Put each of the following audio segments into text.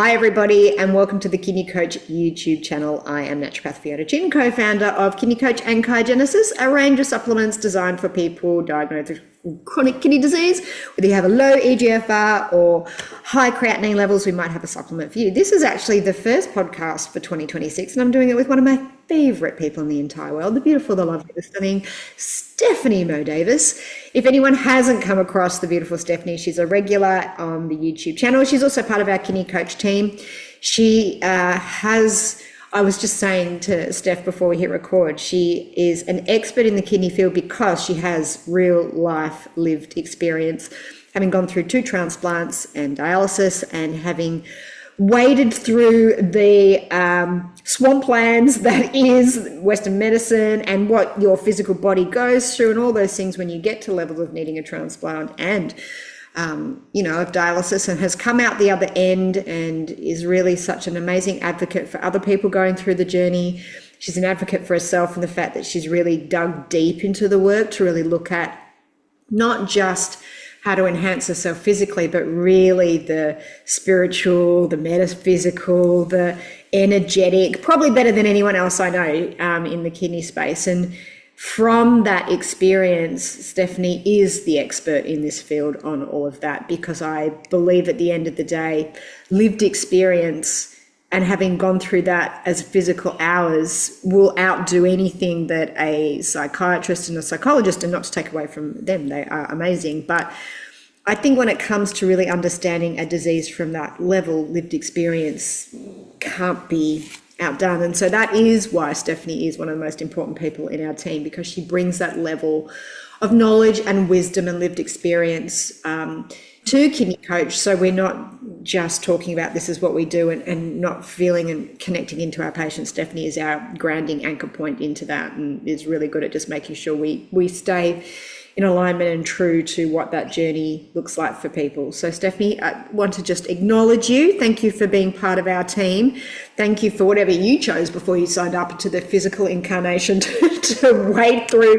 Hi, everybody, and welcome to the Kidney Coach YouTube channel. I am naturopath Fiona Chin, co-founder of Kidney Coach and Coherence, a range of supplements designed for people diagnosed with chronic kidney disease. Whether you have a low EGFR or high creatinine levels, we might have a supplement for you. This is actually the first podcast for 2026, and I'm doing it with one of my favorite people in the entire world, the beautiful, the lovely, the stunning Stephanie Modavis. If anyone hasn't come across the beautiful Stephanie, she's a regular on the YouTube channel. She's also part of our Kidney Coach team. She I was just saying to Steph before we hit record, she is an expert in the kidney field because she has real life lived experience, having gone through 2 transplants and dialysis, and having waded through the swamplands that is Western medicine and what your physical body goes through and all those things when you get to levels of needing a transplant and of dialysis, and has come out the other end and is really such an amazing advocate for other people going through the journey. She's an advocate for herself, and the fact that she's really dug deep into the work to really look at not just how to enhance herself physically, but really the spiritual, the metaphysical, the energetic, probably better than anyone else I know in the kidney space. And from that experience, Stephanie is the expert in this field on all of that, because I believe at the end of the day, lived experience and having gone through that as physical hours will outdo anything that a psychiatrist and a psychologist, and not to take away from them, they are amazing. But I think when it comes to really understanding a disease from that level, lived experience can't be outdone. And so that is why Stephanie is one of the most important people in our team, because she brings that level of knowledge and wisdom and lived experience to Kidney Coach. So we're not just talking about this is what we do and not feeling and connecting into our patients. Stephanie is our grounding anchor point into that, and is really good at just making sure we stay in alignment and true to what that journey looks like for people. So Stephanie, I want to just acknowledge you. Thank you for being part of our team. Thank you for whatever you chose before you signed up to the physical incarnation to wade through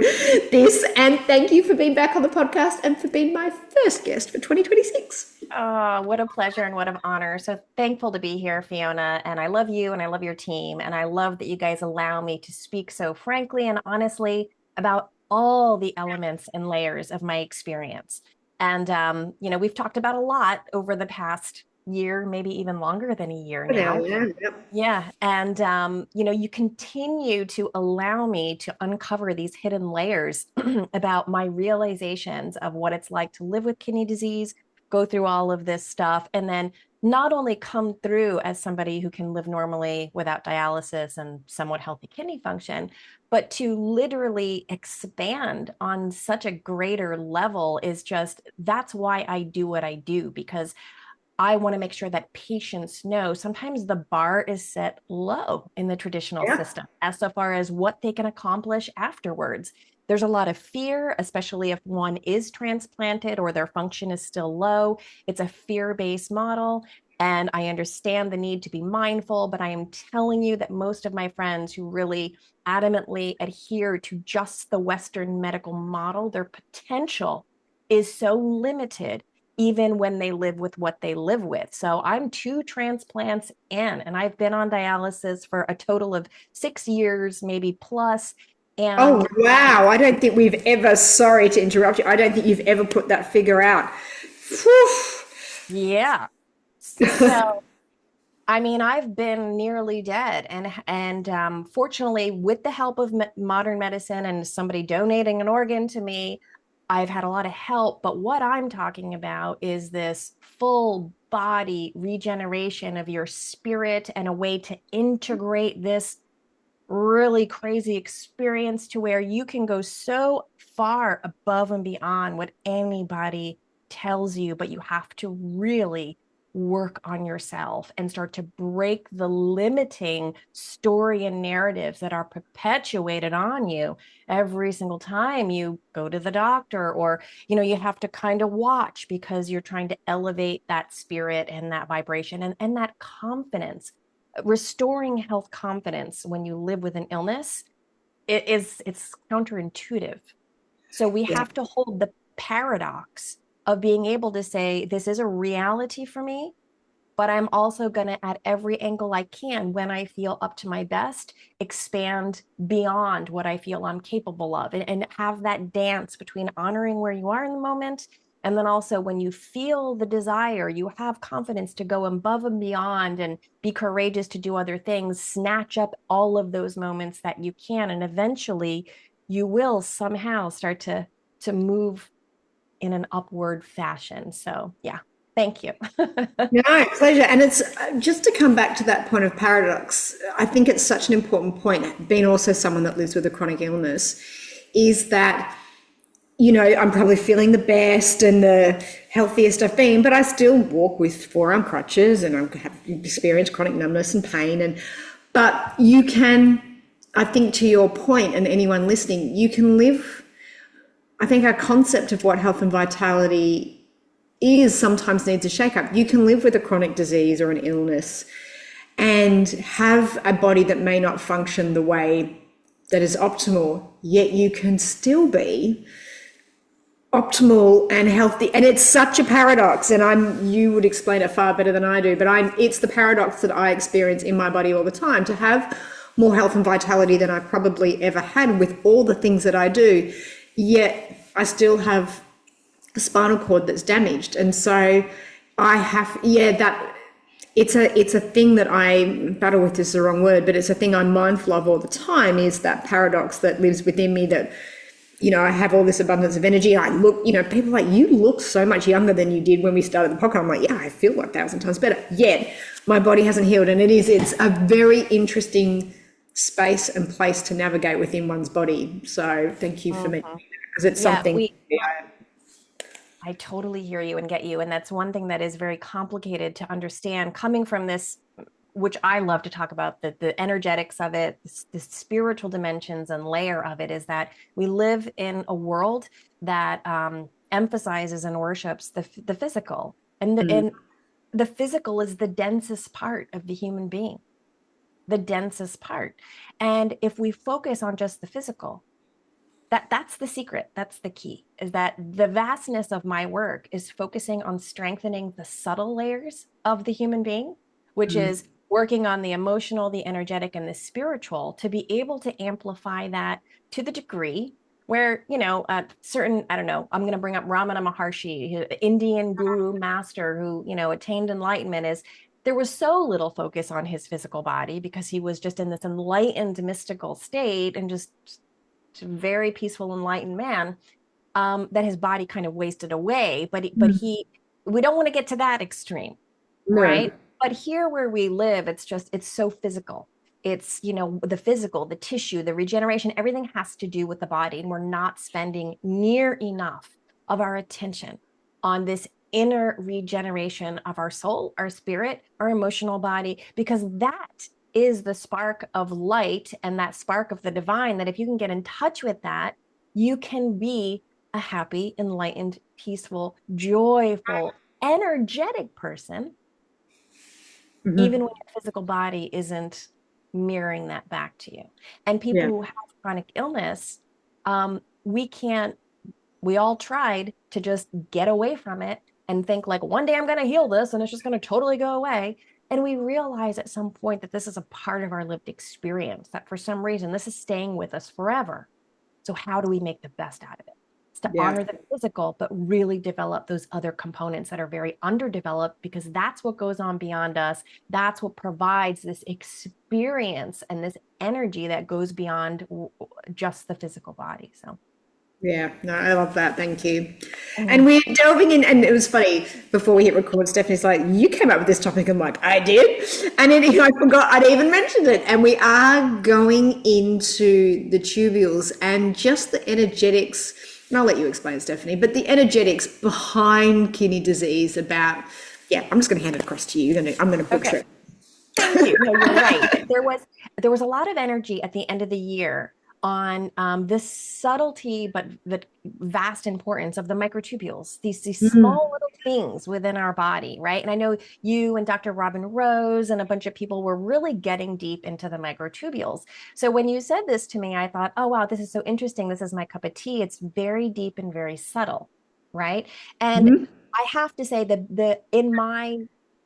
this. And thank you for being back on the podcast and for being my first guest for 2026. Oh, what a pleasure and what an honor. So thankful to be here, Fiona. And I love you and I love your team. And I love that you guys allow me to speak so frankly and honestly about all the elements and layers of my experience. And, we've talked about a lot over the past year, maybe even longer than a year now. Yeah. And, you continue to allow me to uncover these hidden layers about my realizations of what it's like to live with kidney disease, go through all of this stuff, and then not only come through as somebody who can live normally without dialysis and somewhat healthy kidney function, but to literally expand on such a greater level that's why I do what I do, because I want to make sure that patients know sometimes the bar is set low in the traditional system as so far as what they can accomplish afterwards. There's a lot of fear, especially if one is transplanted or their function is still low. It's a fear-based model. And I understand the need to be mindful, but I am telling you that most of my friends who really adamantly adhere to just the Western medical model, their potential is so limited even when they live with what they live with. So I'm 2 transplants in, and I've been on dialysis for a total of 6 years, maybe plus. And oh, wow. I don't think we've ever, sorry to interrupt you, I don't think you've ever put that figure out. Whew. Yeah. So, I've been nearly dead, and fortunately, with the help of modern medicine and somebody donating an organ to me, I've had a lot of help. But what I'm talking about is this full body regeneration of your spirit and a way to integrate this really crazy experience to where you can go so far above and beyond what anybody tells you, but you have to really work on yourself and start to break the limiting story and narratives that are perpetuated on you every single time you go to the doctor, or you have to kind of watch because you're trying to elevate that spirit and that vibration and that confidence. Restoring health confidence when you live with an illness, it's counterintuitive. So we Yeah. have to hold the paradox of being able to say, this is a reality for me, but I'm also going to, at every angle I can, when I feel up to my best, expand beyond what I feel I'm capable of, and have that dance between honoring where you are in the moment. And then also, when you feel the desire, you have confidence to go above and beyond and be courageous to do other things, snatch up all of those moments that you can. And eventually, you will somehow start to move in an upward fashion. So, yeah, thank you. No, pleasure. And it's just to come back to that point of paradox, I think it's such an important point, being also someone that lives with a chronic illness, is that, I'm probably feeling the best and the healthiest I've been, but I still walk with forearm crutches and I have experienced chronic numbness and pain. But you can, I think to your point, and anyone listening, you can live, I think our concept of what health and vitality is sometimes needs a shake-up. You can live with a chronic disease or an illness and have a body that may not function the way that is optimal, yet you can still be optimal and healthy. And it's such a paradox, and you would explain it far better than I do, but it's the paradox that I experience in my body all the time, to have more health and vitality than I've probably ever had with all the things that I do, yet I still have a spinal cord that's damaged. And so I have, that it's a thing that I battle with, is the wrong word, but it's a thing I'm mindful of all the time, is that paradox that lives within me, that, I have all this abundance of energy. I look, people are like, you look so much younger than you did when we started the podcast. I'm like, yeah, I feel like 1,000 times better. Yet my body hasn't healed. And it's a very interesting space and place to navigate within one's body. So thank you for mentioning that, because it's something. I totally hear you and get you. And that's one thing that is very complicated to understand, coming from this, which I love to talk about, the energetics of it, the spiritual dimensions and layer of it, is that we live in a world that emphasizes and worships the physical. And the physical is the densest part of the human being, the densest part. And if we focus on just the physical, that's the secret. That's the key, is that the vastness of my work is focusing on strengthening the subtle layers of the human being, which is working on the emotional, the energetic, and the spiritual, to be able to amplify that to the degree where, certain, I don't know, I'm going to bring up Ramana Maharshi, Indian guru master who, attained enlightenment, is there was so little focus on his physical body because he was just in this enlightened mystical state and just very peaceful, enlightened man, that his body kind of wasted away. But we don't want to get to that extreme, right? But here where we live, it's so physical. It's, the physical, the tissue, the regeneration, everything has to do with the body. And we're not spending near enough of our attention on this inner regeneration of our soul, our spirit, our emotional body, because that is the spark of light and that spark of the divine, that if you can get in touch with that, you can be a happy, enlightened, peaceful, joyful, energetic person, even when your physical body isn't mirroring that back to you. And people who have chronic illness, we all tried to just get away from it and think like, one day I'm going to heal this and it's just going to totally go away. And we realize at some point that this is a part of our lived experience, that for some reason this is staying with us forever. So how do we make the best out of it? It's to honor the physical, but really develop those other components that are very underdeveloped, because that's what goes on beyond us. That's what provides this experience and this energy that goes beyond just the physical body. So. Yeah, no, I love that. Thank you. And we're delving in, and it was funny, before we hit record, Stephanie's like, you came up with this topic. I'm like, I did. And I forgot I'd even mentioned it. And we are going into the tubules and just the energetics, and I'll let you explain, Stephanie, but the energetics behind kidney disease I'm just going to hand it across to you. I'm going to butcher it. Thank you. No, you're right. There was a lot of energy at the end of the year on this subtlety, but the vast importance of the microtubules, these small little things within our body, right? And I know you and Dr. Robin Rose and a bunch of people were really getting deep into the microtubules. So when you said this to me, I thought, oh, wow, this is so interesting. This is my cup of tea. It's very deep and very subtle, right? And I have to say that in my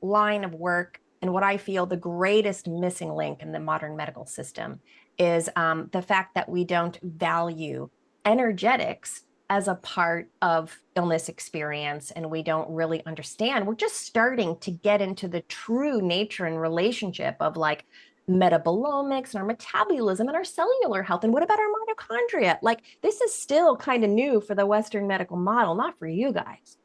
line of work and what I feel the greatest missing link in the modern medical system is the fact that we don't value energetics as a part of illness experience, and we don't really understand. We're just starting to get into the true nature and relationship of like metabolomics and our metabolism and our cellular health. And what about our mitochondria? Like, this is still kind of new for the Western medical model, not for you guys.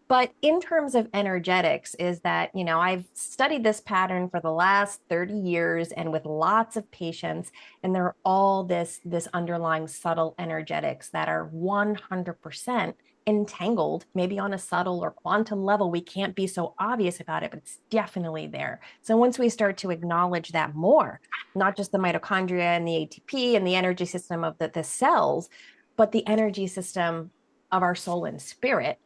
But in terms of energetics, is that, I've studied this pattern for the last 30 years and with lots of patients, and they're all this underlying subtle energetics that are 100% entangled, maybe on a subtle or quantum level. We can't be so obvious about it, but it's definitely there. So once we start to acknowledge that more, not just the mitochondria and the ATP and the energy system of the cells, but the energy system of our soul and spirit,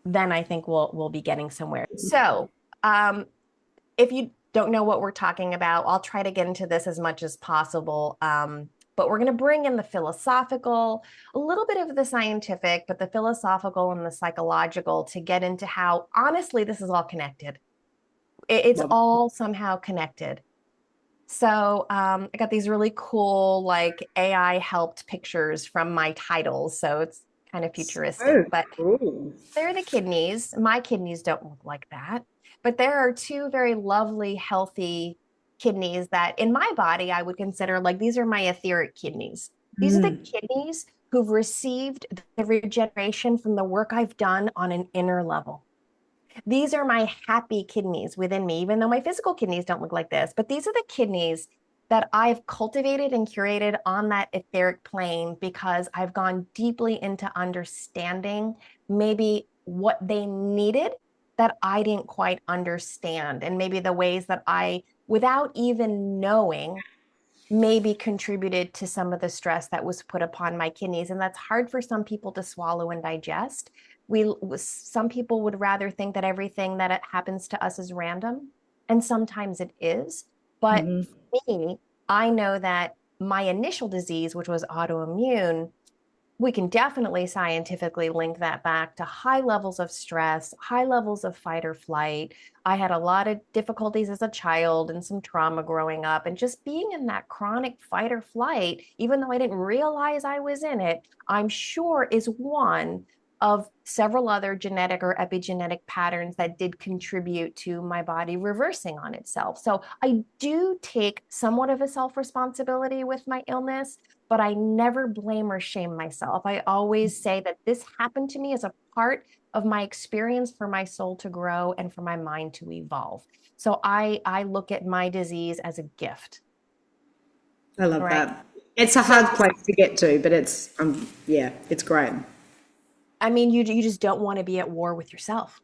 then I think we'll be getting somewhere. So, if you don't know what we're talking about, I'll try to get into this as much as possible. But we're going to bring in the philosophical, a little bit of the scientific, but the philosophical and the psychological to get into how, honestly, this is all connected. It's all somehow connected. So I got these really cool, like AI helped pictures from my titles. So it's kind of futuristic, but Cool. they're the kidneys. My kidneys don't look like that, but there are two very lovely, healthy kidneys that in my body, I would consider like these are my etheric kidneys. These are the kidneys who've received the regeneration from the work I've done on an inner level. These are my happy kidneys within me, even though my physical kidneys don't look like this, but these are the kidneys that I've cultivated and curated on that etheric plane because I've gone deeply into understanding maybe what they needed that I didn't quite understand, and maybe the ways that I, without even knowing, maybe contributed to some of the stress that was put upon my kidneys. And that's hard for some people to swallow and digest. Some people would rather think that everything that happens to us is random, and sometimes it is. But for me, I know that my initial disease, which was autoimmune, we can definitely scientifically link that back to high levels of stress, high levels of fight or flight. I had a lot of difficulties as a child and some trauma growing up, and just being in that chronic fight or flight, even though I didn't realize I was in it, I'm sure is one of several other genetic or epigenetic patterns that did contribute to my body reversing on itself. So I do take somewhat of a self-responsibility with my illness, but I never blame or shame myself. I always say that this happened to me as a part of my experience for my soul to grow and for my mind to evolve. So I look at my disease as a gift. I love Right. that. It's a hard place to get to, but yeah, it's great. I mean, you just don't want to be at war with yourself.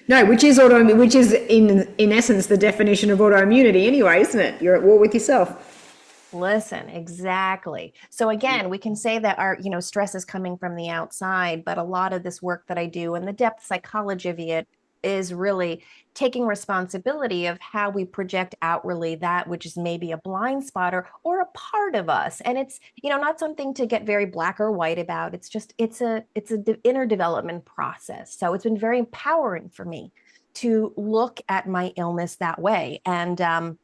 No, which is autoimmune, which is in essence the definition of autoimmunity anyway, isn't it? You're at war with yourself. Listen, exactly. So again, we can say that our, stress is coming from the outside, but a lot of this work that I do and the depth psychology of it is really taking responsibility of how we project outwardly that which is maybe a blind spot or a part of us. And it's, not something to get very black or white about. It's just, it's a inner development process. So it's been very empowering for me to look at my illness that way. And,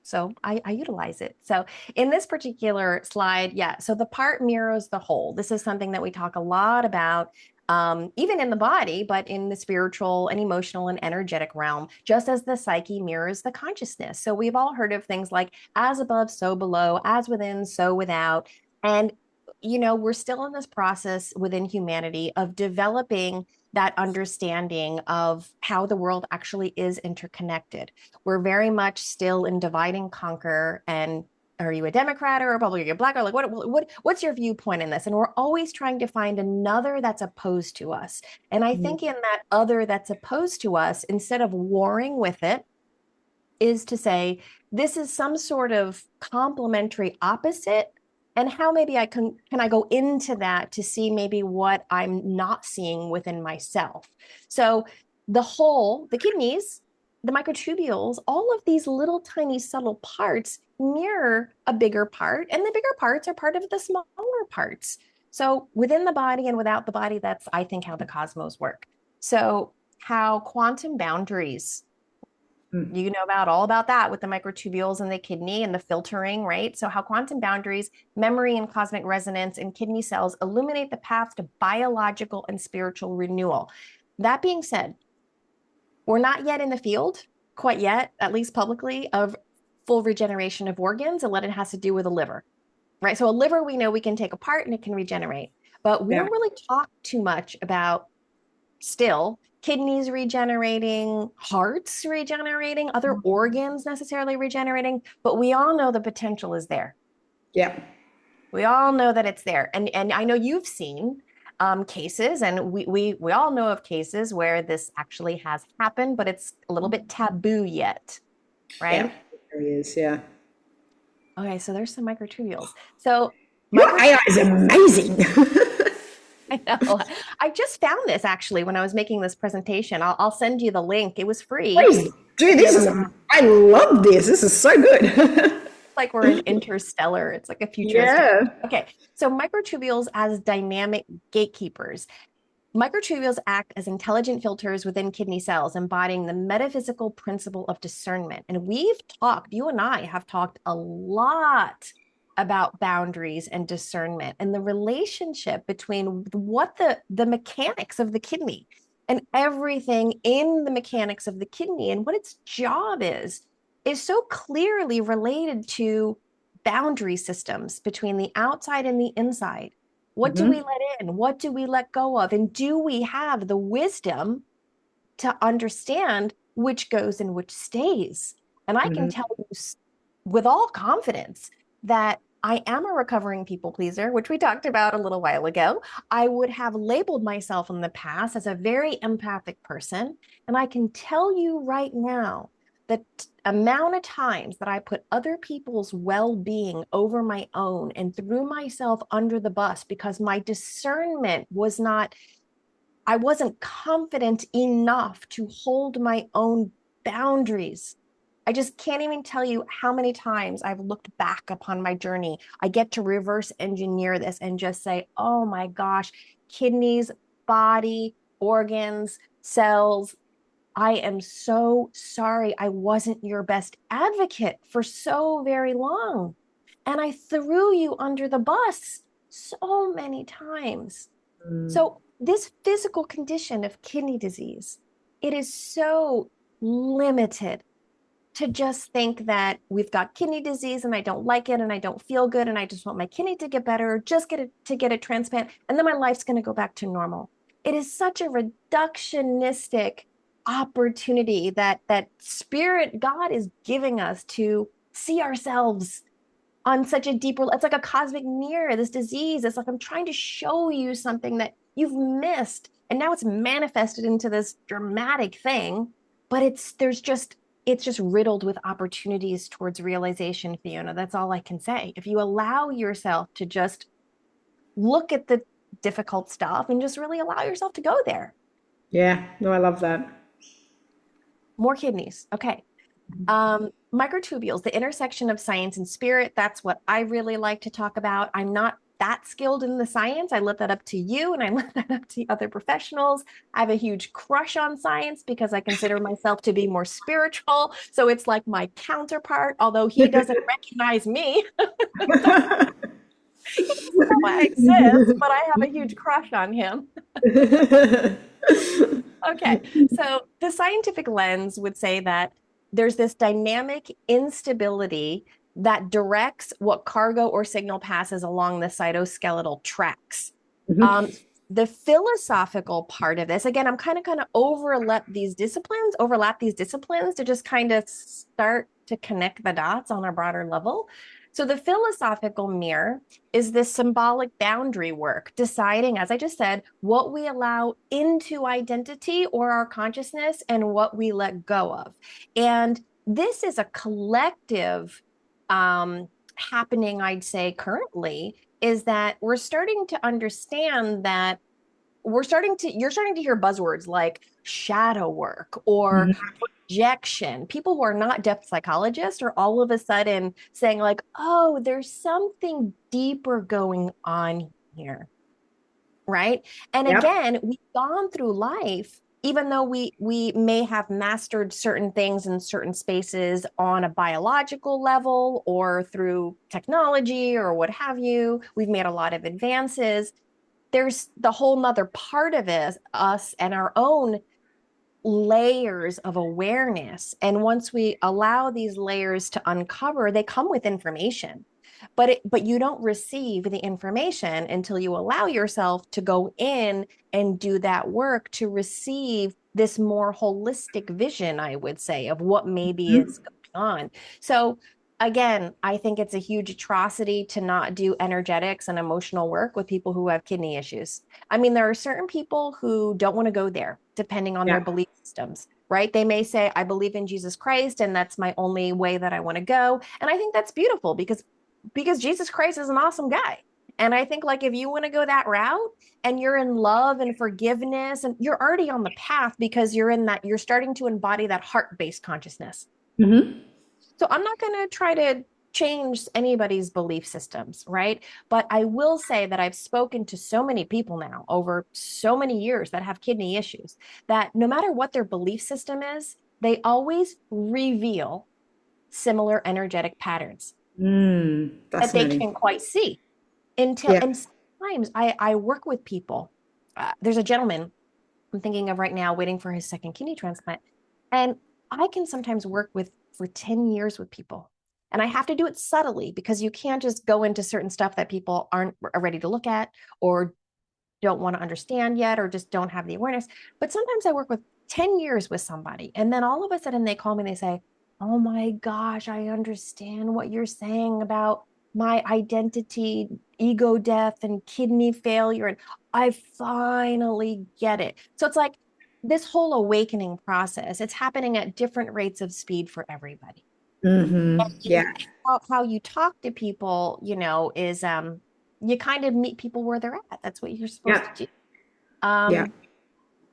so I utilize it. So in this particular slide, yeah, so the part mirrors the whole. This is something that we talk a lot about, even in the body, but in the spiritual and emotional and energetic realm, just as the psyche mirrors the consciousness. So we've all heard of things like as above, so below, as within, so without. And, we're still in this process within humanity of developing that understanding of how the world actually is interconnected. We're very much still in divide and conquer. And are you a Democrat or a Republican? Are you black or like what's your viewpoint in this? And we're always trying to find another that's opposed to us. And I think in that other that's opposed to us, instead of warring with it, is to say this is some sort of complementary opposite, and how maybe I go into that to see maybe what I'm not seeing within myself. So the whole, the kidneys, the microtubules, all of these little tiny subtle parts mirror a bigger part, and the bigger parts are part of the smaller parts. So within the body and without the body, that's, I think, how the cosmos work. So how quantum boundaries You know about all about that with the microtubules in the kidney and the filtering, right? So how quantum boundaries, memory and cosmic resonance in kidney cells illuminate the path to biological and spiritual renewal. That being said, we're not yet in the field quite yet, at least publicly, of full regeneration of organs and what it has to do with a liver, right? So a liver we know we can take apart and it can regenerate, but we Yeah. don't really talk too much about still kidneys regenerating, hearts regenerating, other organs necessarily regenerating, but we all know the potential is there. Yeah. We all know that it's there. And I know you've seen cases, and we all know of cases where this actually has happened, but it's a little bit taboo yet, Yeah. right? There he is. Yeah. Okay, so there's some microtubules. So Your micro AI is amazing. I know. I just found this actually when I was making this presentation. I'll send you the link. It was free. Please, dude, If you this ever is, want. I love this. This is so good. Like we're in interstellar. It's like a futuristic. Yeah. Okay, so microtubules as dynamic gatekeepers. Microtubules act as intelligent filters within kidney cells, embodying the metaphysical principle of discernment. And we've talked, you and I have talked a lot about boundaries and discernment and the relationship between what the mechanics of the kidney and everything in the mechanics of the kidney and what its job is so clearly related to boundary systems between the outside and the inside. What do we Hmm. let in? What do we let go of? And do we have the wisdom to understand which goes and which stays? And I can Hmm. tell you with all confidence that I am a recovering people pleaser, which we talked about a little while ago. I would have labeled myself in the past as a very empathic person. And I can tell you right now the amount of times that I put other people's well being over my own and threw myself under the bus because my discernment was not, I wasn't confident enough to hold my own boundaries. I just can't even tell you how many times I've looked back upon my journey. I get to reverse engineer this and just say, oh my gosh, kidneys, body, organs, cells. I am so sorry I wasn't your best advocate for so very long. And I threw you under the bus so many times. So this physical condition of kidney disease, it is so limited to just think that we've got kidney disease and I don't like it and I don't feel good and I just want my kidney to get better, just get a transplant, and then my life's going to go back to normal. It is such a reductionistic opportunity that spirit God is giving us to see ourselves on such a deeper, it's like a cosmic mirror, this disease. It's like I'm trying to show you something that you've missed. And now it's manifested into this dramatic thing, but it's just riddled with opportunities towards realization, Fiona. That's all I can say. If you allow yourself to just look at the difficult stuff and just really allow yourself to go there. Yeah. No, I love that. More kidneys. Okay. Microtubules, the intersection of science and spirit. That's what I really like to talk about. I'm not that skilled in the science. I let that up to you and I let that up to other professionals. I have a huge crush on science because I consider myself to be more spiritual. So it's like my counterpart, although he doesn't recognize me. He doesn't know I exist, but I have a huge crush on him. Okay. So the scientific lens would say that there's this dynamic instability that directs what cargo or signal passes along the cytoskeletal tracks. Um, the philosophical part of this, again, I'm kind of overlap these disciplines to just kind of start to connect the dots on a broader level. So the philosophical mirror is this symbolic boundary work, deciding, as I just said, what we allow into identity or our consciousness and what we let go of. And this is a collective happening, I'd say, currently, is that we're starting to understand that you're starting to hear buzzwords like shadow work or projection. People who are not depth psychologists are all of a sudden saying like, oh, there's something deeper going on here, right? And Yep. again, we've gone through life even though we may have mastered certain things in certain spaces on a biological level or through technology or what have you, we've made a lot of advances. There's the whole nother part of it, us and our own layers of awareness. And once we allow these layers to uncover, they come with information. But you don't receive the information until you allow yourself to go in and do that work to receive this more holistic vision, I would say, of what maybe is going on. So again, I think it's a huge atrocity to not do energetics and emotional work with people who have kidney issues. I mean, there are certain people who don't want to go there, depending on their Yeah. belief systems, right? They may say, I believe in Jesus Christ, and that's my only way that I want to go. And I think that's beautiful because Jesus Christ is an awesome guy. And I think like if you want to go that route and you're in love and forgiveness and you're already on the path because you're in that, you're starting to embody that heart-based consciousness. Mm-hmm. So I'm not going to try to change anybody's belief systems, right? But I will say that I've spoken to so many people now over so many years that have kidney issues that no matter what their belief system is, they always reveal similar energetic patterns that they Fascinating. can't quite see until, Yeah. and sometimes I work with people. There's a gentleman I'm thinking of right now waiting for his second kidney transplant. And I can sometimes work with for 10 years with people. And I have to do it subtly because you can't just go into certain stuff that people aren't ready to look at or don't want to understand yet or just don't have the awareness. But sometimes I work with 10 years with somebody. And then all of a sudden they call me and they say, oh my gosh, I understand what you're saying about my identity, ego death, and kidney failure. And I finally get it. So it's like this whole awakening process, it's happening at different rates of speed for everybody. Mm-hmm. And Yeah. how you talk to people, is you kind of meet people where they're at. That's what you're supposed Yeah. to do. Yeah.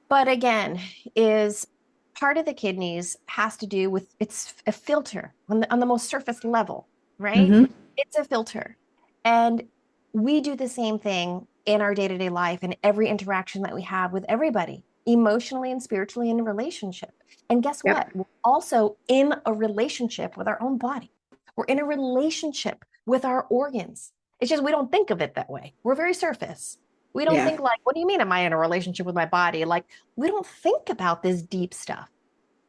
But again, is part of the kidneys has to do with it's a filter on the most surface level, right? Mm-hmm. It's a filter. And we do the same thing in our day-to-day life and every interaction that we have with everybody, emotionally and spiritually in a relationship. And guess Yep. what? We're also in a relationship with our own body. We're in a relationship with our organs. It's just we don't think of it that way. We're very surface. We don't Yeah. think like, what do you mean am I in a relationship with my body? Like, we don't think about this deep stuff.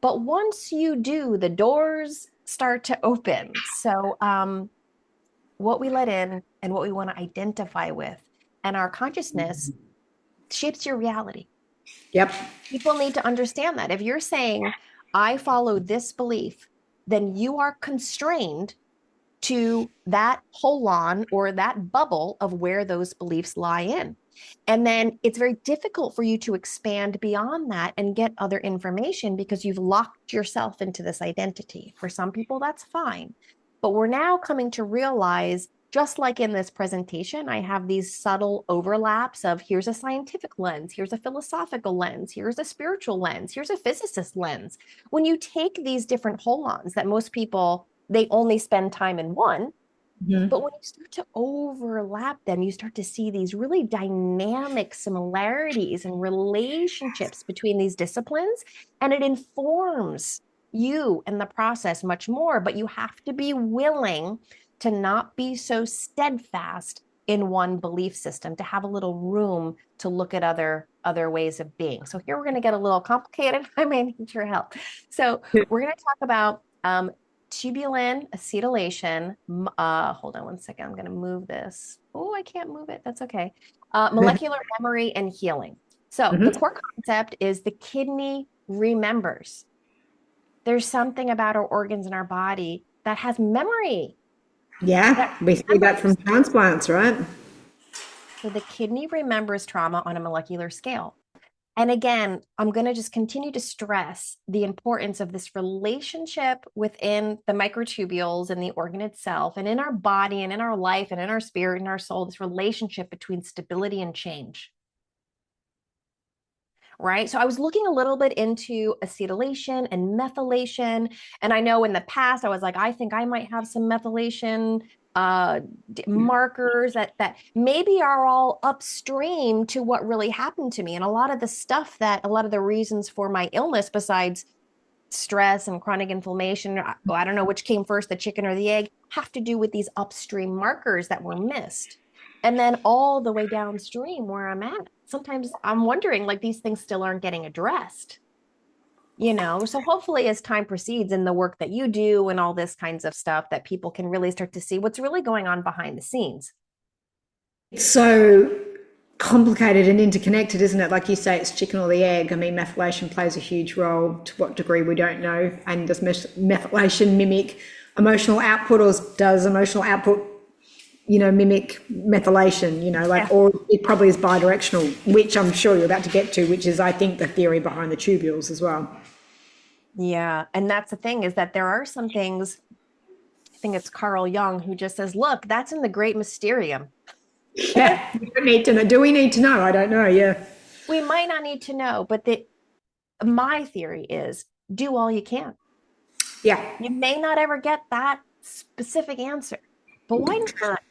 But once you do, the doors start to open. So, what we let in and what we want to identify with, and our consciousness shapes your reality. Yep. People need to understand that. If you're saying, I follow this belief, then you are constrained to that holon or that bubble of where those beliefs lie in. And then it's very difficult for you to expand beyond that and get other information because you've locked yourself into this identity. For some people, that's fine. But we're now coming to realize, just like in this presentation, I have these subtle overlaps of here's a scientific lens, here's a philosophical lens, here's a spiritual lens, here's a physicist lens. When you take these different holons that most people they only spend time in one. Mm-hmm. But when you start to overlap them, you start to see these really dynamic similarities and relationships between these disciplines, and it informs you and the process much more. But you have to be willing to not be so steadfast in one belief system, to have a little room to look at other ways of being. So here we're going to get a little complicated. I may need your help. So we're going to talk about tubulin acetylation. Hold on one second. I'm going to move this. Oh, I can't move it. That's okay. Molecular memory and healing. So the Mm-hmm. core concept is the kidney remembers. There's something about our organs in our body that has memory Yeah. that We see that remembers. from transplants, right? So the kidney remembers trauma on a molecular scale. And again, I'm going to just continue to stress the importance of this relationship within the microtubules and the organ itself, and in our body, and in our life, and in our spirit, and our soul, this relationship between stability and change. Right. So I was looking a little bit into acetylation and methylation. And I know in the past, I was like, I think I might have some methylation markers that maybe are all upstream to what really happened to me. And a lot of the stuff that a lot of the reasons for my illness, besides stress and chronic inflammation, I don't know which came first, the chicken or the egg, have to do with these upstream markers that were missed. And then all the way downstream where I'm at, sometimes I'm wondering, like, these things still aren't getting addressed, you know? So hopefully as time proceeds in the work that you do and all this kinds of stuff, that people can really start to see what's really going on behind the scenes. It's so complicated and interconnected, isn't it? Like you say, it's chicken or the egg. I mean, methylation plays a huge role. To what degree, we don't know. And does methylation mimic emotional output, or does emotional output, mimic methylation, like, Yeah. or it probably is bidirectional, which I'm sure you're about to get to, which is, I think, the theory behind the tubules as well. Yeah. And that's the thing, is that there are some things, I think it's Carl Jung, who just says, look, that's in the great mysterium. Yeah, we don't need to know. Do we need to know? I don't know. Yeah. We might not need to know, but my theory is do all you can. Yeah. You may not ever get that specific answer, but why not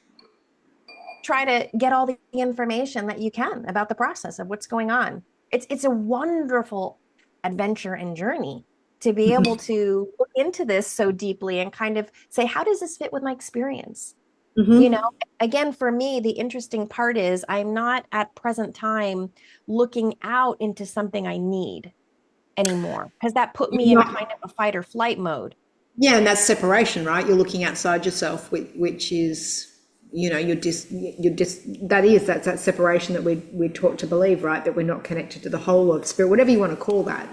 try to get all the information that you can about the process of what's going on? It's a wonderful adventure and journey to be able to look into this so deeply and kind of say, how does this fit with my experience? You know, again, for me, the interesting part is I'm not at present time looking out into something I need anymore, because that put me in kind of a fight or flight mode. Yeah, and that's separation, right? You're looking outside yourself, which is, that's that separation that we're taught to believe, right? That we're not connected to the whole of spirit, whatever you want to call that.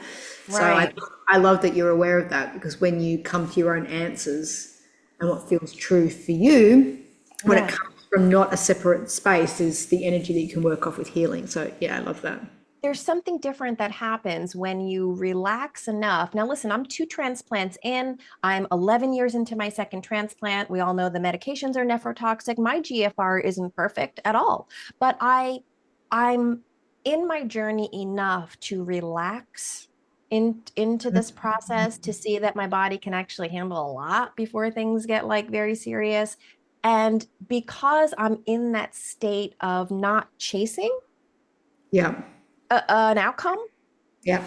So Right. I love that you're aware of that, because when you come to your own answers and what feels true for you, when it Yeah. comes from not a separate space, is the energy that you can work off with healing. So yeah, I love that. There's something different that happens when you relax enough. Now, listen, I'm 2 transplants in. I'm 11 years into my second transplant. We all know the medications are nephrotoxic. My GFR isn't perfect at all, but I'm in my journey enough to relax into this process, to see that my body can actually handle a lot before things get like very serious. And because I'm in that state of not chasing Yeah. an outcome, Yeah.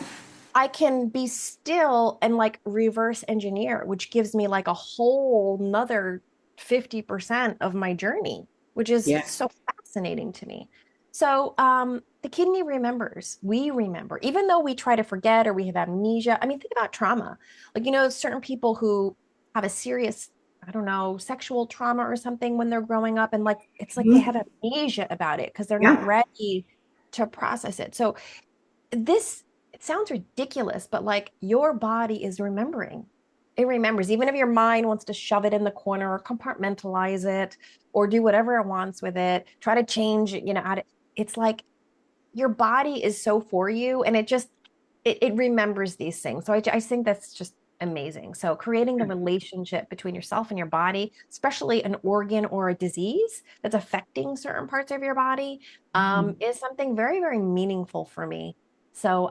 I can be still and like reverse engineer, which gives me like a whole nother 50% of my journey, which is Yeah. so fascinating to me. So the kidney remembers, we remember, even though we try to forget or we have amnesia. I mean, think about trauma. Like, certain people who have a serious, I don't know, sexual trauma or something when they're growing up, and like it's like they have amnesia about it because they're not Yeah. ready to process it. So this, it sounds ridiculous, but like your body is remembering. It remembers, even if your mind wants to shove it in the corner or compartmentalize it or do whatever it wants with it, try to change, it's like your body is so for you, and it remembers these things. So I think that's just amazing. So creating the relationship between yourself and your body, especially an organ or a disease that's affecting certain parts of your body, is something very, very meaningful for me. So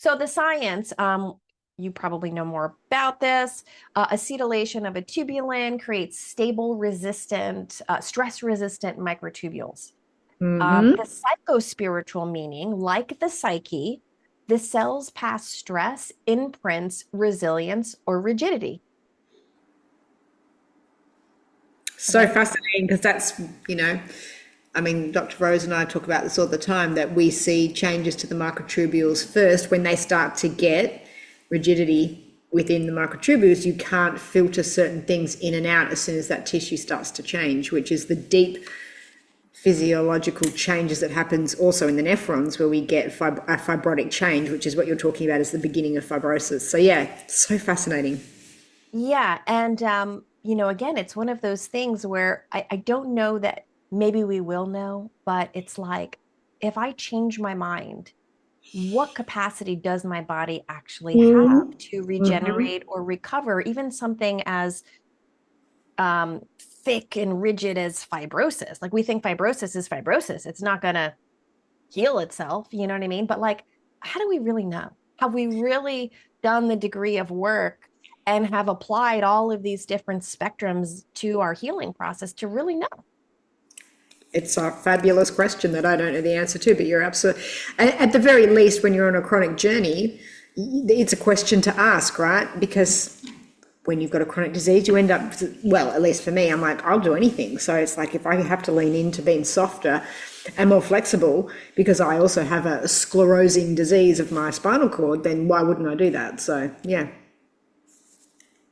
the science, you probably know more about this. Acetylation of a tubulin creates stable, resistant, stress-resistant microtubules. Mm-hmm. The psychospiritual meaning, like the psyche, the cells past stress imprints resilience or rigidity. So Again, fascinating, because that's, I mean, Dr. Rose and I talk about this all the time, that we see changes to the microtubules first when they start to get rigidity within the microtubules. You can't filter certain things in and out as soon as that tissue starts to change, which is the deep physiological changes that happens also in the nephrons, where we get a fibrotic change, which is what you're talking about as the beginning of fibrosis. So yeah, so fascinating. yeah. And, again, it's one of those things where I don't know that maybe we will know, but it's like if I change my mind, what capacity does my body actually have to regenerate or recover even something as um, thick and rigid as fibrosis? Like we think fibrosis is fibrosis. It's not going to heal itself. You know what I mean? But like, how do we really know? Have we really done the degree of work and have applied all of these different spectrums to our healing process to really know. It's a fabulous question that I don't know the answer to, but you're absolutely, at the very least, when you're on a chronic journey, it's a question to ask, right? Because when you've got a chronic disease, you end up, well, at least for me, I'm like, I'll do anything. So it's like, if I have to lean into being softer and more flexible, because I also have a sclerosing disease of my spinal cord, then why wouldn't I do that? So, yeah.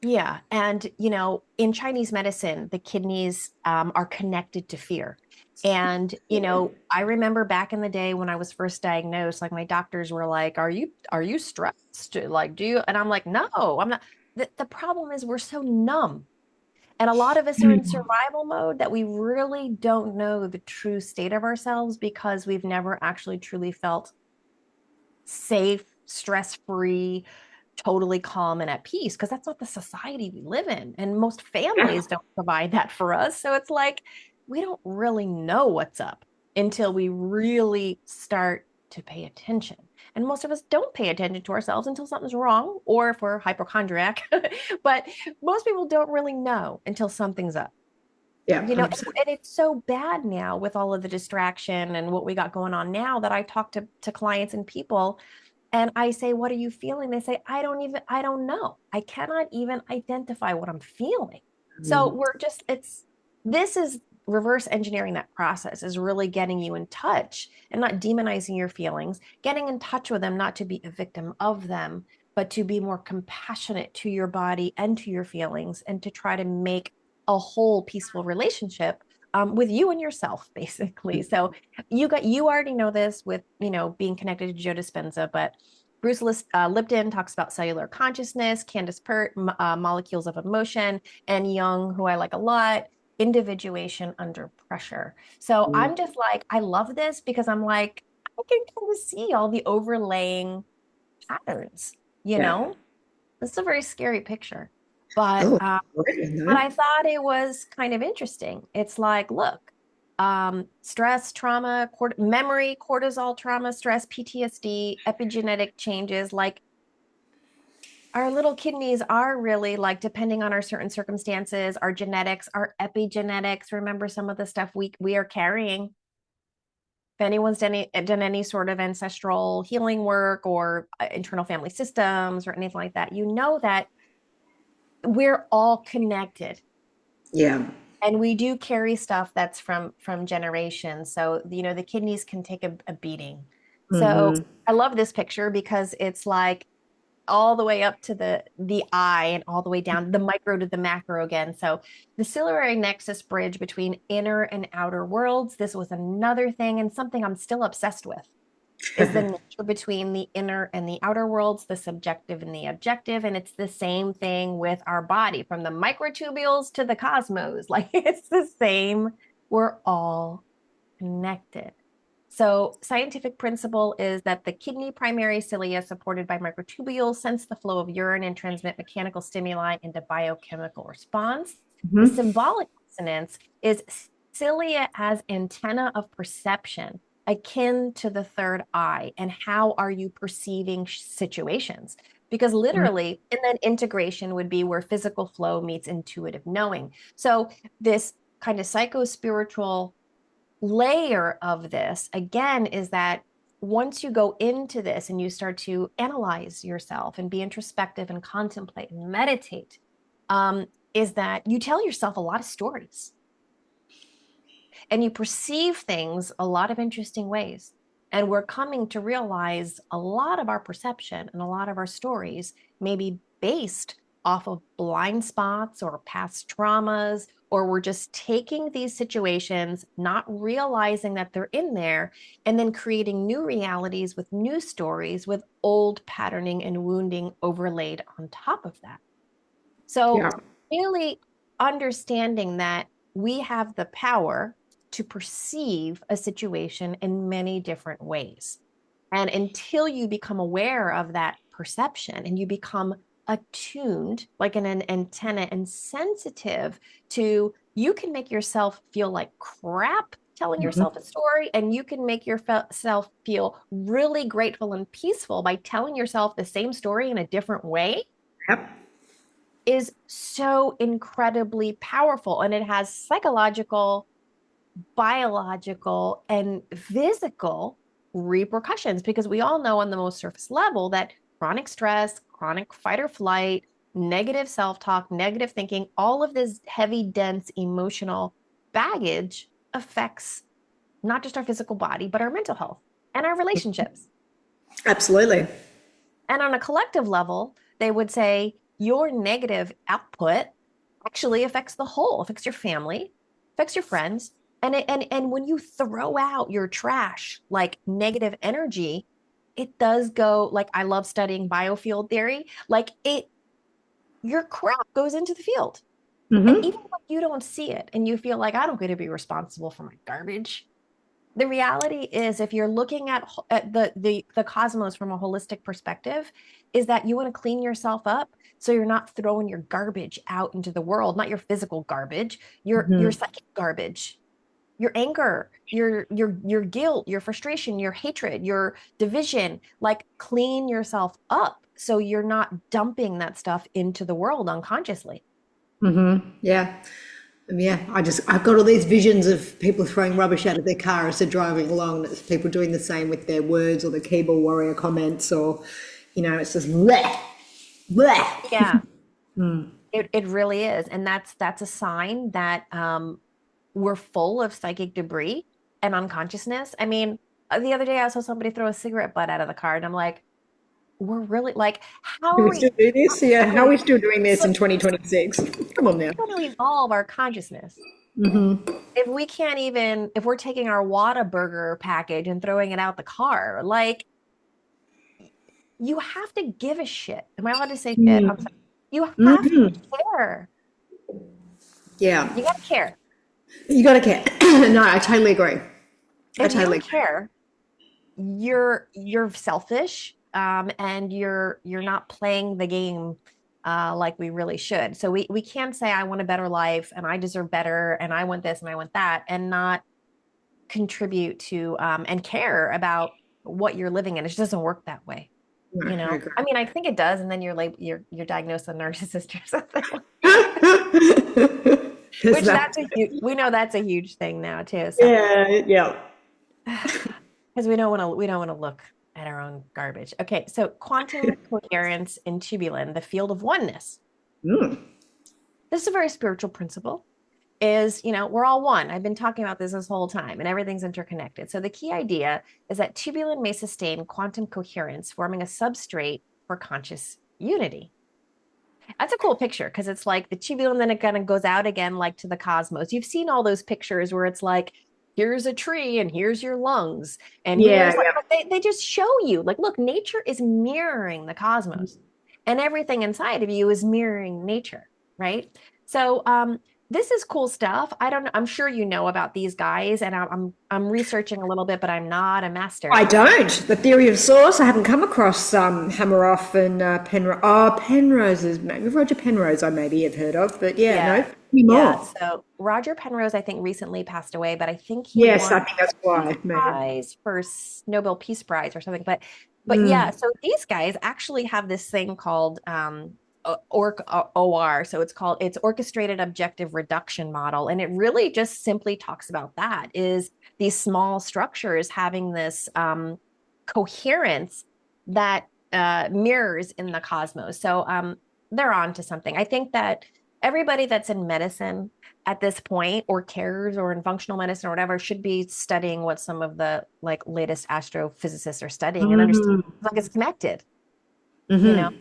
Yeah. And, you know, in Chinese medicine, the kidneys are connected to fear. And, you know, I remember back in the day when I was first diagnosed, like my doctors were like, are you stressed? Like, do you? And I'm like, no, I'm not. The problem is we're so numb. And a lot of us are in survival mode that we really don't know the true state of ourselves because we've never actually truly felt safe, stress-free, totally calm and at peace, because that's not the society we live in. And most families don't provide that for us. So it's like we don't really know what's up until we really start to pay attention. And most of us don't pay attention to ourselves until something's wrong, or if we're hypochondriac. But most people don't really know until something's up. Yeah, You know, 100%. and it's so bad now with all of the distraction and what we got going on now that I talk to clients and people and I say, what are you feeling? They say, I don't know. I cannot even identify what I'm feeling. So this is reverse engineering that process is really getting you in touch and not demonizing your feelings, getting in touch with them, not to be a victim of them, but to be more compassionate to your body and to your feelings and to try to make a whole peaceful relationship with you and yourself, basically. So you already know this with being connected to Joe Dispenza, but Lipton talks about cellular consciousness, Candace Pert, molecules of emotion, and Jung, who I like a lot, individuation under pressure. So I'm just like, I love this because I'm like, I can kind of see all the overlaying patterns, you Yeah. know? It's a very scary picture. But Oh, uh, really? but No? I thought it was kind of interesting. It's like, look, stress, trauma, memory, cortisol, trauma, stress, PTSD, epigenetic changes, like our little kidneys are really like, depending on our certain circumstances, our genetics, our epigenetics. Remember some of the stuff we are carrying. If anyone's done any sort of ancestral healing work or internal family systems or anything like that, you know that we're all connected Yeah. and we do carry stuff that's from generations. So the kidneys can take a beating. So Mm-hmm. I love this picture because it's like all the way up to the eye and all the way down the micro to the macro again. So the ciliary nexus bridge between inner and outer worlds, this was another thing and something I'm still obsessed with, is the nature between the inner and the outer worlds, the subjective and the objective. And it's the same thing with our body, from the microtubules to the cosmos. Like it's the same. We're all connected. So scientific principle is that the kidney primary cilia supported by microtubules sense the flow of urine and transmit mechanical stimuli into biochemical response. The Mm-hmm. symbolic resonance is cilia as antenna of perception, akin to the third eye. And how are you perceiving situations? Because literally, and then integration would be where physical flow meets intuitive knowing. So this kind of psycho-spiritual layer of this again is that once you go into this and you start to analyze yourself and be introspective and contemplate and meditate, is that you tell yourself a lot of stories and you perceive things a lot of interesting ways. And we're coming to realize a lot of our perception and a lot of our stories may be based off of blind spots or past traumas, or we're just taking these situations, not realizing that they're in there, and then creating new realities with new stories with old patterning and wounding overlaid on top of that. Yeah. So, really understanding that we have the power to perceive a situation in many different ways. And until you become aware of that perception and you become attuned, like an antenna and sensitive to, you can make yourself feel like crap telling yourself Mm-hmm. a story, and you can make yourself feel really grateful and peaceful by telling yourself the same story in a different way. Yep. is so incredibly powerful, and it has psychological, biological, and physical repercussions, because we all know on the most surface level that chronic stress, chronic fight or flight, negative self-talk, negative thinking, all of this heavy, dense emotional baggage affects not just our physical body, but our mental health and our relationships. Absolutely. And on a collective level, they would say your negative output actually affects the whole, affects your family, affects your friends. And when you throw out your trash, like negative energy, it does go, like, I love studying biofield theory, like your crap goes into the field. And even if you don't see it and you feel like I don't get to be responsible for my garbage, the reality is, if you're looking at the cosmos from a holistic perspective, is that you want to clean yourself up so you're not throwing your garbage out into the world, not your physical garbage, your psychic garbage, your anger, your guilt, your frustration, your hatred, your division. Like, clean yourself up so you're not dumping that stuff into the world unconsciously. Yeah. Yeah, I've got all these visions of people throwing rubbish out of their car as they're driving along. It's people doing the same with their words or the keyboard warrior comments, or, it's just bleh, bleh. Yeah. It really is. And that's a sign that we're full of psychic debris and unconsciousness. I mean, the other day I saw somebody throw a cigarette butt out of the car, and I'm like, we're really, like, how Can are we we still do this? Yeah, how are we still doing this in like, 2026? Come on now. going to evolve our consciousness? If we can't even, if we're taking our Whataburger package and throwing it out the car, like, you have to give a shit. Am I allowed to say shit? I'm sorry. You have to care. Yeah, You got to care. you got to care. No, I totally agree. If you don't care, you're selfish, and you're not playing the game like we really should. So we can't say I want a better life and I deserve better and I want this and I want that, and not contribute to and care about what you're living in. It just doesn't work that way. No, You I know, agree. I mean, I think it does, and then you're diagnosed a narcissist or something. There's Which that. we know that's a huge thing now too. So Yeah, yeah. because we don't want to look at our own garbage. Okay, so quantum coherence in tubulin, the field of oneness. This is a very spiritual principle. Is, we're all one. I've been talking about this whole time, and everything's interconnected. So the key idea is that tubulin may sustain quantum coherence, forming a substrate for conscious unity. That's a cool picture, because it's like the tubulin, then it kind of goes out again, like to the cosmos. You've seen all those pictures where it's like, here's a tree and here's your lungs. And Yeah, here's, like, they just show you, like, look, nature is mirroring the cosmos, and everything inside of you is mirroring nature, right? So this is cool stuff. I don't know. I'm sure you know about these guys, and I'm researching a little bit, but I'm not a master. I don't. The theory of source, I haven't come across Hammeroff and Penrose. Oh, Penrose's, maybe Roger Penrose I maybe have heard of, but no, any more. Yeah. So Roger Penrose, I think, recently passed away, but I think he Yes, I won think that's why, maybe. prize for Nobel Peace Prize or something. But yeah, so these guys actually have this thing called OR. So it's orchestrated objective reduction model. And it really just simply talks about that, is these small structures having this coherence that mirrors in the cosmos. So they're on to something. I think that everybody that's in medicine at this point, or cares, or in functional medicine or whatever, should be studying what some of the, like, latest astrophysicists are studying, and understand, like, it's connected, you know?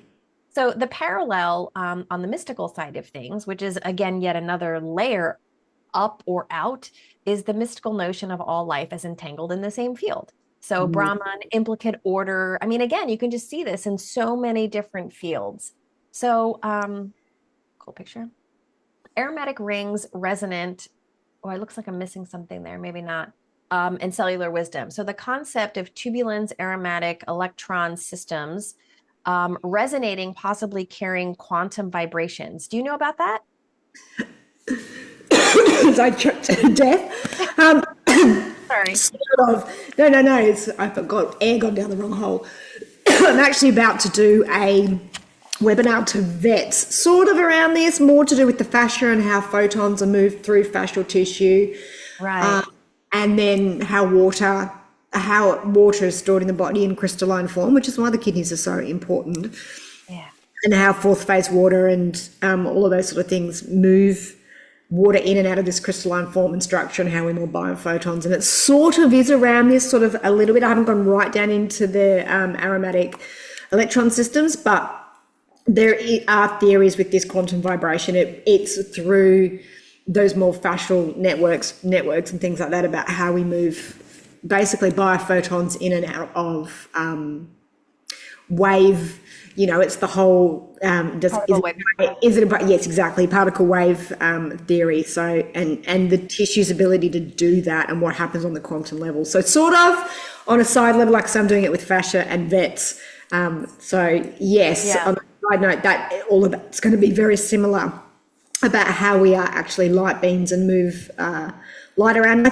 So the parallel on the mystical side of things, which is, again, yet another layer up or out, is the mystical notion of all life as entangled in the same field. So Brahman, implicate order. I mean, again, you can just see this in so many different fields. So cool picture. Aromatic rings, resonant. Oh, it looks like I'm missing something there. Maybe not. And cellular wisdom. So the concept of tubulins, aromatic electron systems, resonating, possibly carrying quantum vibrations. Do you know about that? As I choked to death. Sorry. Sort of. No. I forgot. Air gone down the wrong hole. I'm actually about to do a webinar to vets, sort of around this, more to do with the fascia and how photons are moved through fascial tissue, Right. and then how water is stored in the body in crystalline form, which is why the kidneys are so important, Yeah. and how fourth phase water and all of those sort of things move water in and out of this crystalline form and structure, and how we move biophotons. And it sort of is around this sort of a little bit. I haven't gone right down into the aromatic electron systems, but there are theories with this quantum vibration. It's through those more fascial networks and things like that, about how we move basically biophotons in and out of wave. It's the whole Particle wave. is it about, yes, exactly, particle wave theory. So and the tissue's ability to do that, and what happens on the quantum level. So sort of on a side level, like, so I'm doing it with fascia and vets. So yes, Yeah. on a side note, that all of that's going to be very similar about how we are actually light beams and move light around.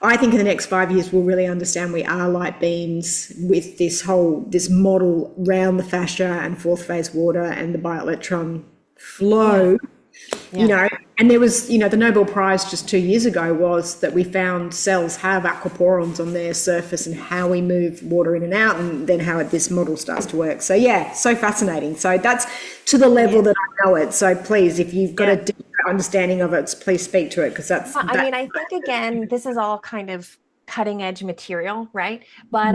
I think in the next 5 years we'll really understand we are light beams with this model around the fascia and fourth phase water and the bioelectron flow. Yeah. And there was, the Nobel Prize just 2 years ago was that we found cells have aquaporons on their surface, and how we move water in and out, and then how this model starts to work. So yeah, so fascinating. So that's to the level that I know it. So please, if you've got a deeper understanding of it, please speak to it, because that's. I mean, I think again, this is all kind of cutting edge material, right? But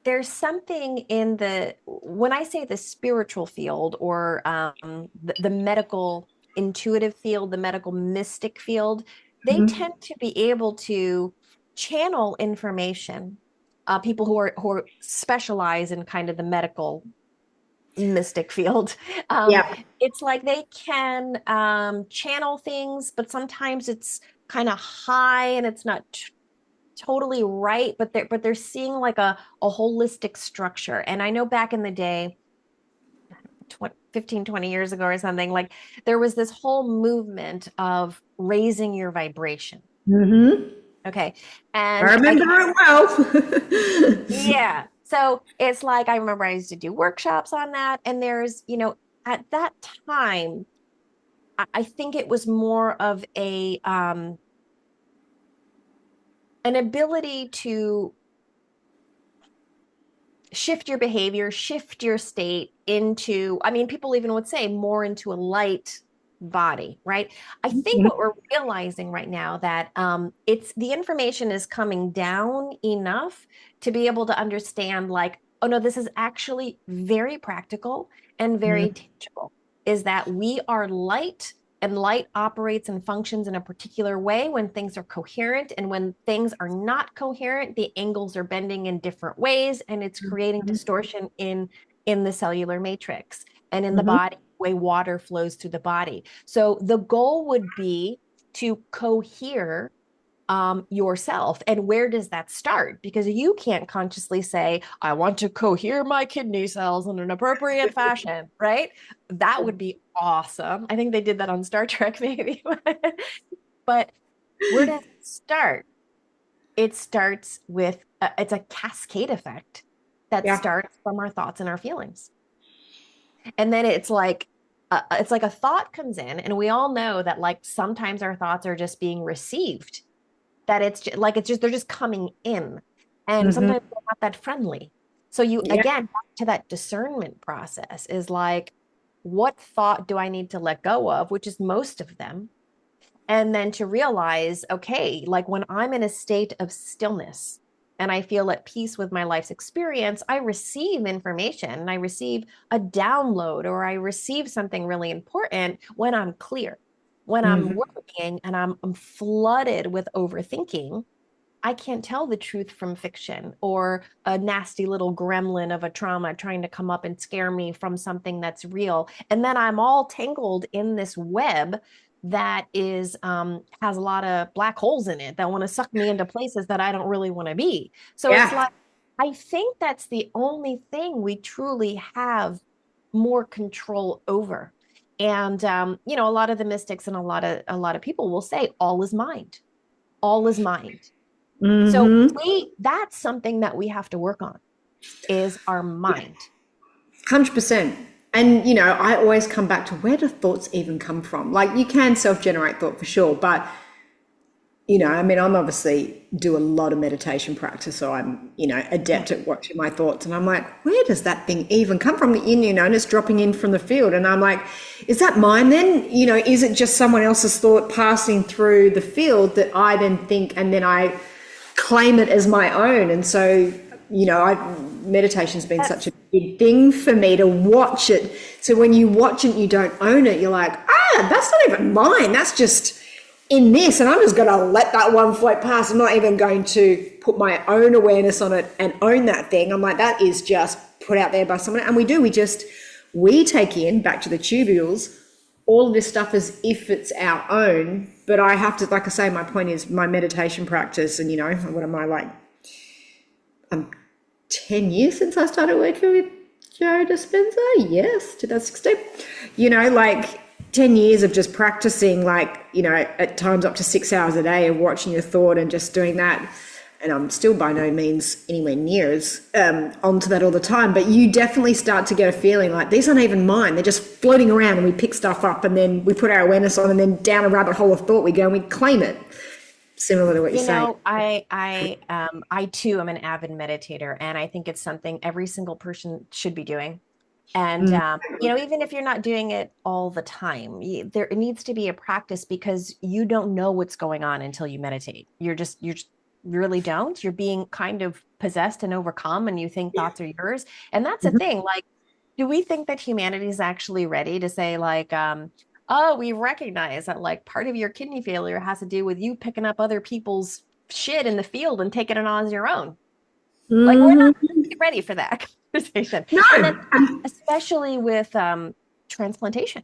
there's something in when I say the spiritual field, or the medical intuitive field, the medical mystic field, they tend to be able to channel information. People who specialize in kind of the medical mystic field. Yeah. It's like they can channel things, but sometimes it's kind of high and it's not totally right, but they're seeing like a holistic structure. And I know back in the day, 15, 20 years ago or something, like there was this whole movement of raising your vibration. Okay. I And remember it well. yeah. So it's like, I remember I used to do workshops on that. And there's, at that time, I think it was more of an ability to shift your behavior, shift your state into, I mean, people even would say more into a light body, right? I think what we're realizing right now that it's the information is coming down enough to be able to understand, like, oh no, this is actually very practical and very tangible, is that we are light, and light operates and functions in a particular way when things are coherent, and when things are not coherent, the angles are bending in different ways, and it's creating distortion in the cellular matrix and in the body, way water flows through the body. So the goal would be to cohere yourself. And where does that start? Because you can't consciously say, I want to cohere my kidney cells in an appropriate fashion, right? That would be awesome. I think they did that on Star Trek, maybe. But where does it start? It starts with, it's a cascade effect that Yeah. starts from our thoughts and our feelings. And then it's like a thought comes in, and we all know that, like, sometimes our thoughts are just being received, that it's just they're just coming in, and sometimes they're not that friendly. So you, Yeah. again, back to that discernment process, is like, what thought do I need to let go of, which is most of them, and then to realize, okay, like when I'm in a state of stillness and I feel at peace with my life's experience, I receive information, and I receive a download, or I receive something really important when I'm clear. When I'm working and I'm flooded with overthinking, I can't tell the truth from fiction, or a nasty little gremlin of a trauma trying to come up and scare me from something that's real. And then I'm all tangled in this web that is has a lot of black holes in it that want to suck me into places that I don't really want to be. So it's Yeah. like, I think that's the only thing we truly have more control over. And a lot of the mystics and a lot of people will say all is mind. All is mind. So that's something that we have to work on, is our mind. 100%. And, I always come back to, where do thoughts even come from? Like, you can self-generate thought for sure, but, I mean, I'm obviously do a lot of meditation practice, so I'm, Yeah. adept at watching my thoughts. And I'm like, where does that thing even come from? And it's dropping in from the field. And I'm like, is that mine then? Is it just someone else's thought passing through the field that I then think, and then I claim it as my own? And so, meditation's been such a That's big thing for me to watch it. So when you watch it, and you don't own it. You're like, that's not even mine. That's just in this, and I'm just going to let that one float past. I'm not even going to put my own awareness on it and own that thing. I'm like, that is just put out there by someone. And we take in, back to the tubules, all of this stuff as if it's our own. But I have to, like I say, my point is my meditation practice. And, what am I like? 10 years since I started working with Joe Dispenza. Yes, 2016. Like 10 years of just practicing, like, at times up to 6 hours a day of watching your thought and just doing that. And I'm still by no means anywhere near as onto that all the time. But you definitely start to get a feeling like these aren't even mine. They're just floating around, and we pick stuff up, and then we put our awareness on, and then down a rabbit hole of thought we go, and we claim it. Similar to what you're saying. I too am an avid meditator, and I think it's something every single person should be doing. And even if you're not doing it all the time, there it needs to be a practice, because you don't know what's going on until you meditate. You really don't. You're being kind of possessed and overcome, and you think thoughts are yours. And that's a thing. Like, do we think that humanity is actually ready to say, like, oh, we recognize that, like, part of your kidney failure has to do with you picking up other people's shit in the field and taking it on as your own? Like, we're not ready for that conversation. No. And then, especially with transplantation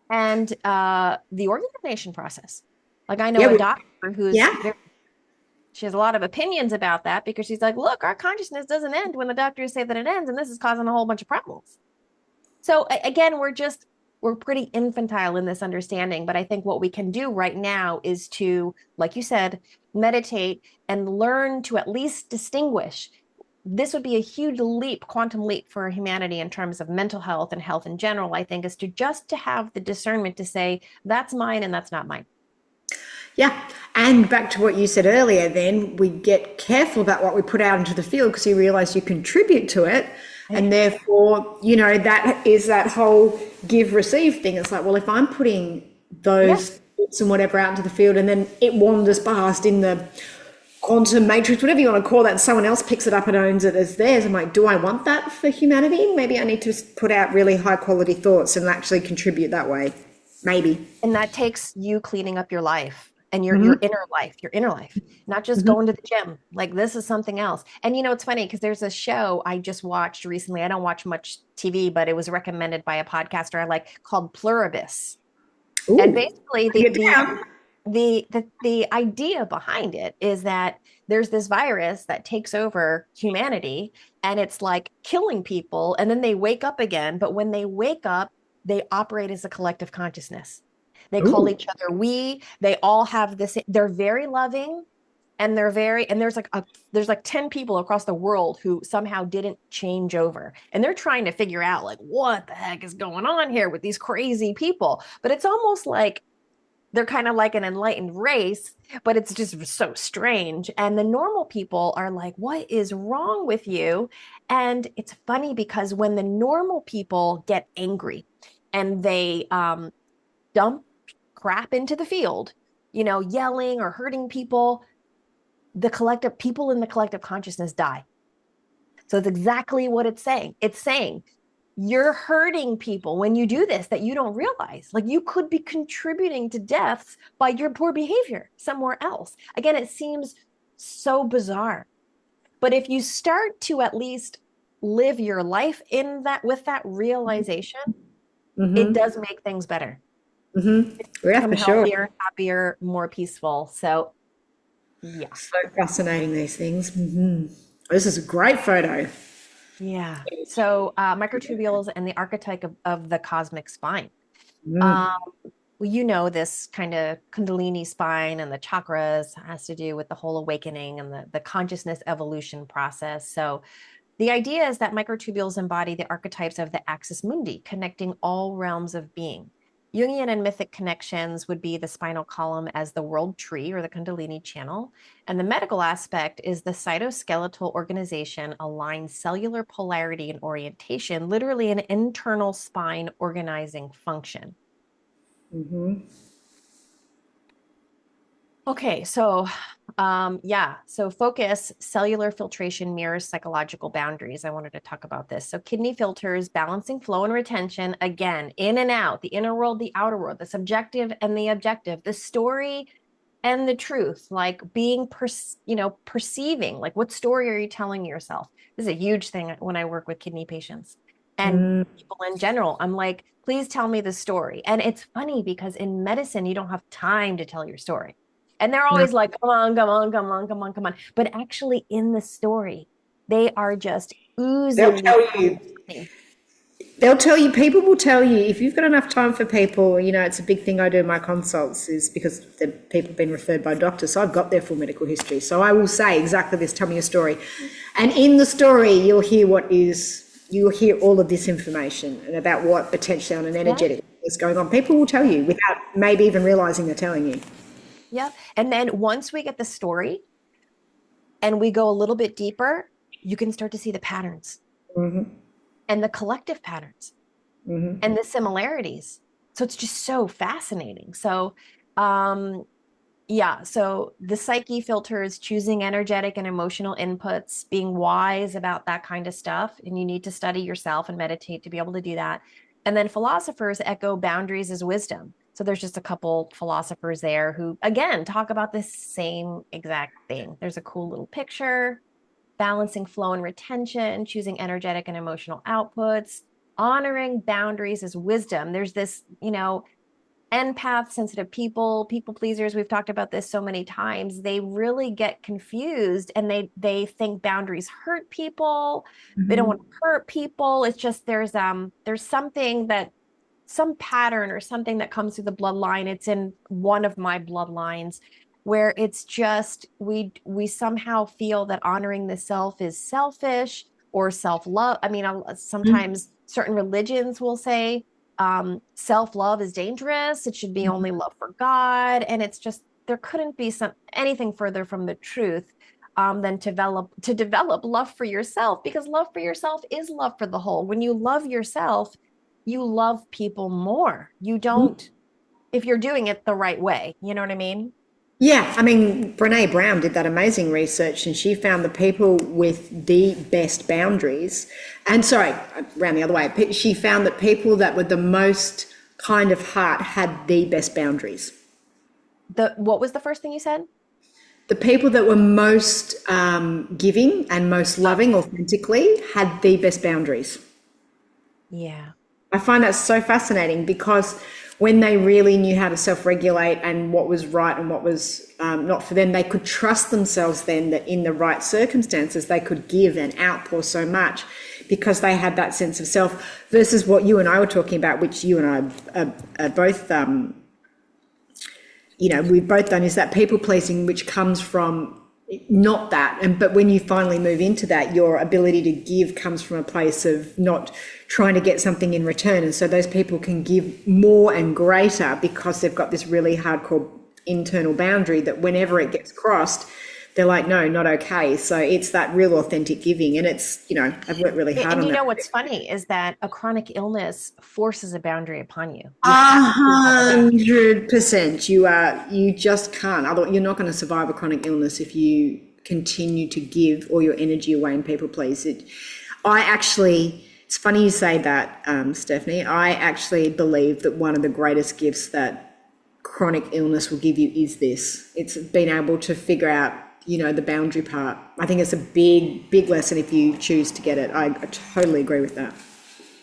and the organ donation process. Like, I know Yeah. a doctor who's Yeah. she has a lot of opinions about that, because she's like, look, our consciousness doesn't end when the doctors say that it ends, and this is causing a whole bunch of problems. So again, we're pretty infantile in this understanding, but I think what we can do right now is to, like you said, meditate and learn to at least distinguish. This would be a huge leap, quantum leap for humanity in terms of mental health and health in general, I think, is to have the discernment to say, that's mine and that's not mine. Yeah. And back to what you said earlier, then we get careful about what we put out into the field, because you realize you contribute to it. And therefore, that is that whole give receive thing. It's like, well, if I'm putting Yeah. those bits and whatever out into the field, and then it wanders past in the quantum matrix, whatever you want to call that, and someone else picks it up and owns it as theirs, I'm like, do I want that for humanity? Maybe I need to put out really high quality thoughts and actually contribute that way. Maybe. And that takes you cleaning up your life and your inner life, not just going to the gym. Like, this is something else. And it's funny, because there's a show I just watched recently. I don't watch much TV, but it was recommended by a podcaster I like, called Pluribus. And Ooh, basically get down. the idea behind it is that there's this virus that takes over humanity, and it's like killing people, and then they wake up again. But when they wake up, they operate as a collective consciousness. They call Ooh. each other we. They all have this. They're very loving, and there's like 10 people across the world who somehow didn't change over, and they're trying to figure out, like, what the heck is going on here with these crazy people. But it's almost like they're kind of like an enlightened race, but it's just so strange. And the normal people are like, what is wrong with you? And it's funny, because when the normal people get angry and they dump crap into the field, yelling or hurting people, the collective people in the collective consciousness die. So it's exactly what it's saying. It's saying, you're hurting people when you do this that you don't realize. Like, you could be contributing to deaths by your poor behavior somewhere else. Again, it seems so bizarre. But if you start to at least live your life in that, with that realization, it does make things better. Yeah, Become for sure. healthier, happier, more peaceful. So yeah. So fascinating, these things. This is a great photo. Yeah. So microtubules and the archetype of the cosmic spine. Mm. Um, this kind of Kundalini spine and the chakras has to do with the whole awakening and the consciousness evolution process. So The idea is that microtubules embody the archetypes of the axis mundi, connecting all realms of being. Jungian and mythic connections would be the spinal column as the world tree or the Kundalini channel. And the medical aspect is the cytoskeletal organization aligns cellular polarity and orientation, literally an internal spine organizing function. Mm-hmm. Okay, so so focus, cellular filtration mirrors psychological boundaries. I wanted to talk about this. So kidney filters, balancing flow and retention, again, in and out, the inner world, the outer world, the subjective and the objective, the story and the truth, like being, perceiving, like what story are you telling yourself? This is a huge thing when I work with kidney patients and Mm. people in general. I'm like, please tell me the story. And it's funny because in medicine, you don't have time to tell your story. And they're No. always like, come on, come on, come on, come on, come on. But actually, in the story, they are just They'll oozing tell you. the They'll tell you, people will tell you, if you've got enough time for people, it's a big thing I do in my consults is because the people have been referred by doctors. So I've got their full medical history. So I will say exactly this, tell me a story. And in the story, you'll hear all of this information and about what potentially on an energetic is going on. People will tell you without maybe even realizing they're telling you. Yep. And then once we get the story and we go a little bit deeper, you can start to see the patterns and the collective patterns and the similarities. So it's just so fascinating. So, so the psyche filters choosing energetic and emotional inputs, being wise about that kind of stuff. And you need to study yourself and meditate to be able to do that. And then philosophers echo boundaries as wisdom. So there's just a couple philosophers there who, again, talk about the same exact thing. There's a cool little picture, balancing flow and retention, choosing energetic and emotional outputs, honoring boundaries as wisdom. There's this, empath, sensitive people, people pleasers. We've talked about this so many times. They really get confused and they think boundaries hurt people. They don't want to hurt people. It's just there's something that some pattern or something that comes through the bloodline. It's in one of my bloodlines where it's just we somehow feel that honoring the self is selfish or self-love. I mean, sometimes certain religions will say self-love is dangerous. It should be only love for God. And it's just, there couldn't be anything further from the truth than to develop love for yourself, because love for yourself is love for the whole. When you love yourself, you love people more. You don't, if you're doing it the right way, you know what I mean? Yeah, I mean, Brene Brown did that amazing research and she found the people with the best boundaries. And sorry, around the other way, she found that people that were the most kind of heart had the best boundaries. What was the first thing you said? The people that were most giving and most loving authentically had the best boundaries. Yeah. I find that so fascinating because when they really knew how to self-regulate and what was right and what was not for them, they could trust themselves then that in the right circumstances, they could give and outpour so much because they had that sense of self versus what you and I were talking about, which you and I are both, we've both done, is that people pleasing, which comes from not that. But when you finally move into that, your ability to give comes from a place of not trying to get something in return. And so those people can give more and greater because they've got this really hardcore internal boundary that whenever it gets crossed, they're like, no, not okay. So it's that real authentic giving. And it's, I've worked really hard on that. And you know what's funny is that a chronic illness forces a boundary upon you. 100%. You just can't. Otherwise, you're not going to survive a chronic illness if you continue to give all your energy away and people please. It's funny you say that, Stephanie. I actually believe that one of the greatest gifts that chronic illness will give you is this. It's being able to figure out, the boundary part. I think it's a big, big lesson if you choose to get it. I totally agree with that.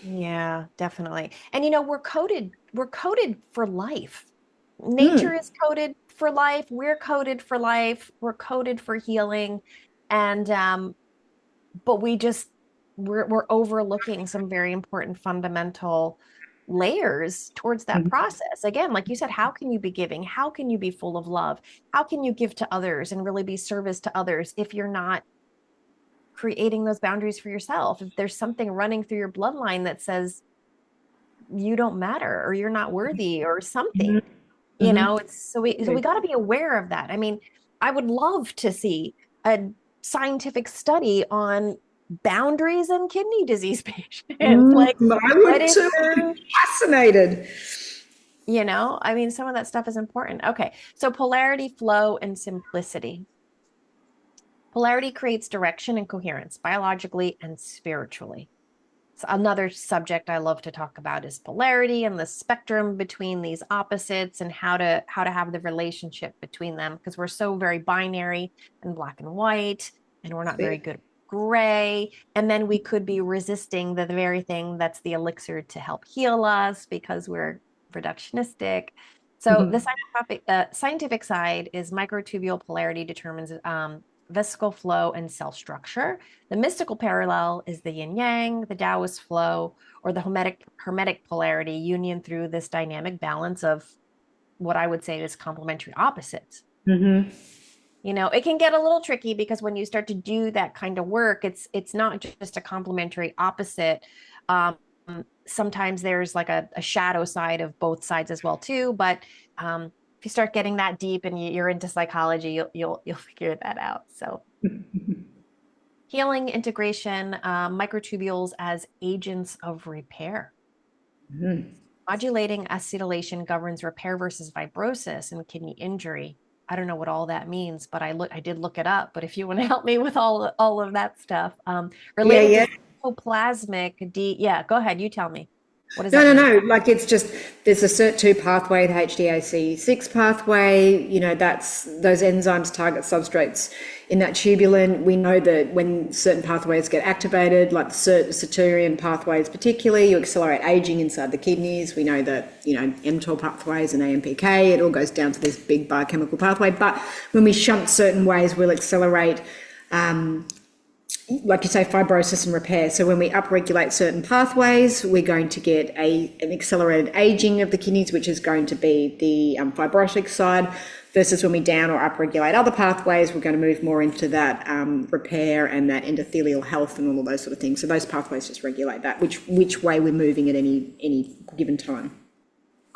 Yeah, definitely. And we're coded for life. Nature is coded for life. We're coded for life. We're coded for healing. And but we're overlooking some very important fundamental layers towards that process. Again, like you said, how can you be giving? How can you be full of love? How can you give to others and really be service to others if you're not creating those boundaries for yourself. If there's something running through your bloodline that says you don't matter or you're not worthy or something, you Mhm. know, it's so we got to be aware of that. I mean, I would love to see a scientific study on boundaries in kidney disease patients. Like, I what would is too. I'd your, be fascinated. you know, I mean, some of that stuff is important. Okay. So polarity, flow, and simplicity. Polarity creates direction and coherence biologically and spiritually. So another subject I love to talk about is polarity and the spectrum between these opposites and how to have the relationship between them, because we're so very binary and black and white, and we're not very good at gray. And then we could be resisting the very thing that's the elixir to help heal us because we're reductionistic. So the Mhm. scientific side is microtubule polarity determines vesicle flow and cell structure. The mystical parallel is the yin yang, the Taoist flow, or the hermetic polarity union through this dynamic balance of what I would say is complementary opposites. Mhm. You know, it can get a little tricky because when you start to do that kind of work, it's not just a complementary opposite. Um, Sometimes there's like a shadow side of both sides as well too. But if you start getting that deep and you're into psychology, you'll figure that out. So healing, integration, microtubules as agents of repair. Mhm. Modulating acetylation governs repair versus fibrosis and kidney injury. I don't know what all that means, but I did look it up. But if you want to help me with all of that stuff, Yeah, related yeah. to cytoplasmic yeah, go ahead, you tell me. What does No, that no, mean? no. Like it's just there's a SIRT2 pathway, the HDAC6 pathway. That's those enzymes target substrates in that tubulin. We know that when certain pathways get activated, like the Saturnian pathways, particularly, you accelerate aging inside the kidneys. We know that mTOR pathways and AMPK. It all goes down to this big biochemical pathway. But when we shunt certain ways, we'll accelerate. Like you say, fibrosis and repair. So when we upregulate certain pathways, we're going to get an accelerated aging of the kidneys, which is going to be the fibrotic side, versus when we down or upregulate other pathways, we're going to move more into that repair and that endothelial health and all of those sort of things. So those pathways just regulate that, which way we're moving at any given time.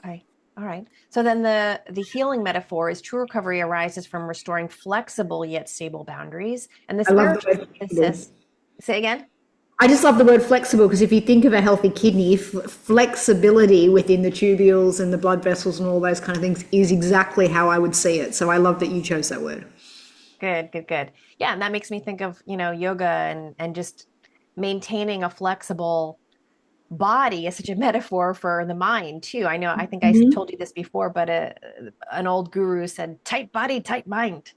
Okay. All right. So then the healing metaphor is true recovery arises from restoring flexible yet stable boundaries. And the I love the spiritual word flexible. synthesis, say again? I just love the word flexible because if you think of a healthy kidney, flexibility within the tubules and the blood vessels and all those kind of things is exactly how I would see it. So I love that you chose that word. Good, good, good. Yeah, and that makes me think of, yoga and just maintaining a flexible body is such a metaphor for the mind too. I think I Mhm. told you this before, but an old guru said, tight body, tight mind.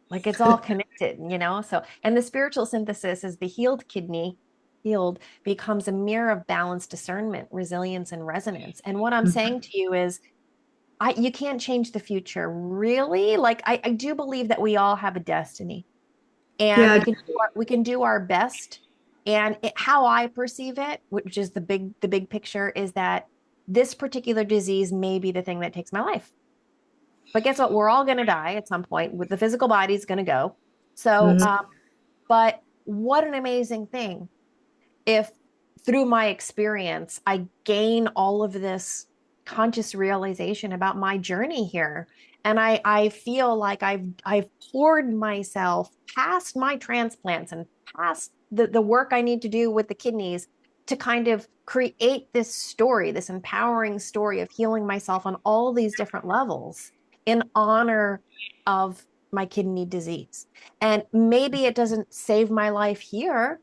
Like it's all connected. So, and the spiritual synthesis is the healed kidney, healed becomes a mirror of balanced discernment, resilience, and resonance. And what I'm saying to you is, you can't change the future, really. Like I do believe that we all have a destiny, and Yeah. we can do our best. And how I perceive it, which is the big picture, is that this particular disease may be the thing that takes my life. But guess what? We're all going to die at some point. With the physical body is going to go. So, Mhm. but what an amazing thing if through my experience, I gain all of this conscious realization about my journey here. And I feel like I've poured myself past my transplants and past the work I need to do with the kidneys to kind of create this story, this empowering story of healing myself on all these different levels in honor of my kidney disease. And maybe it doesn't save my life here,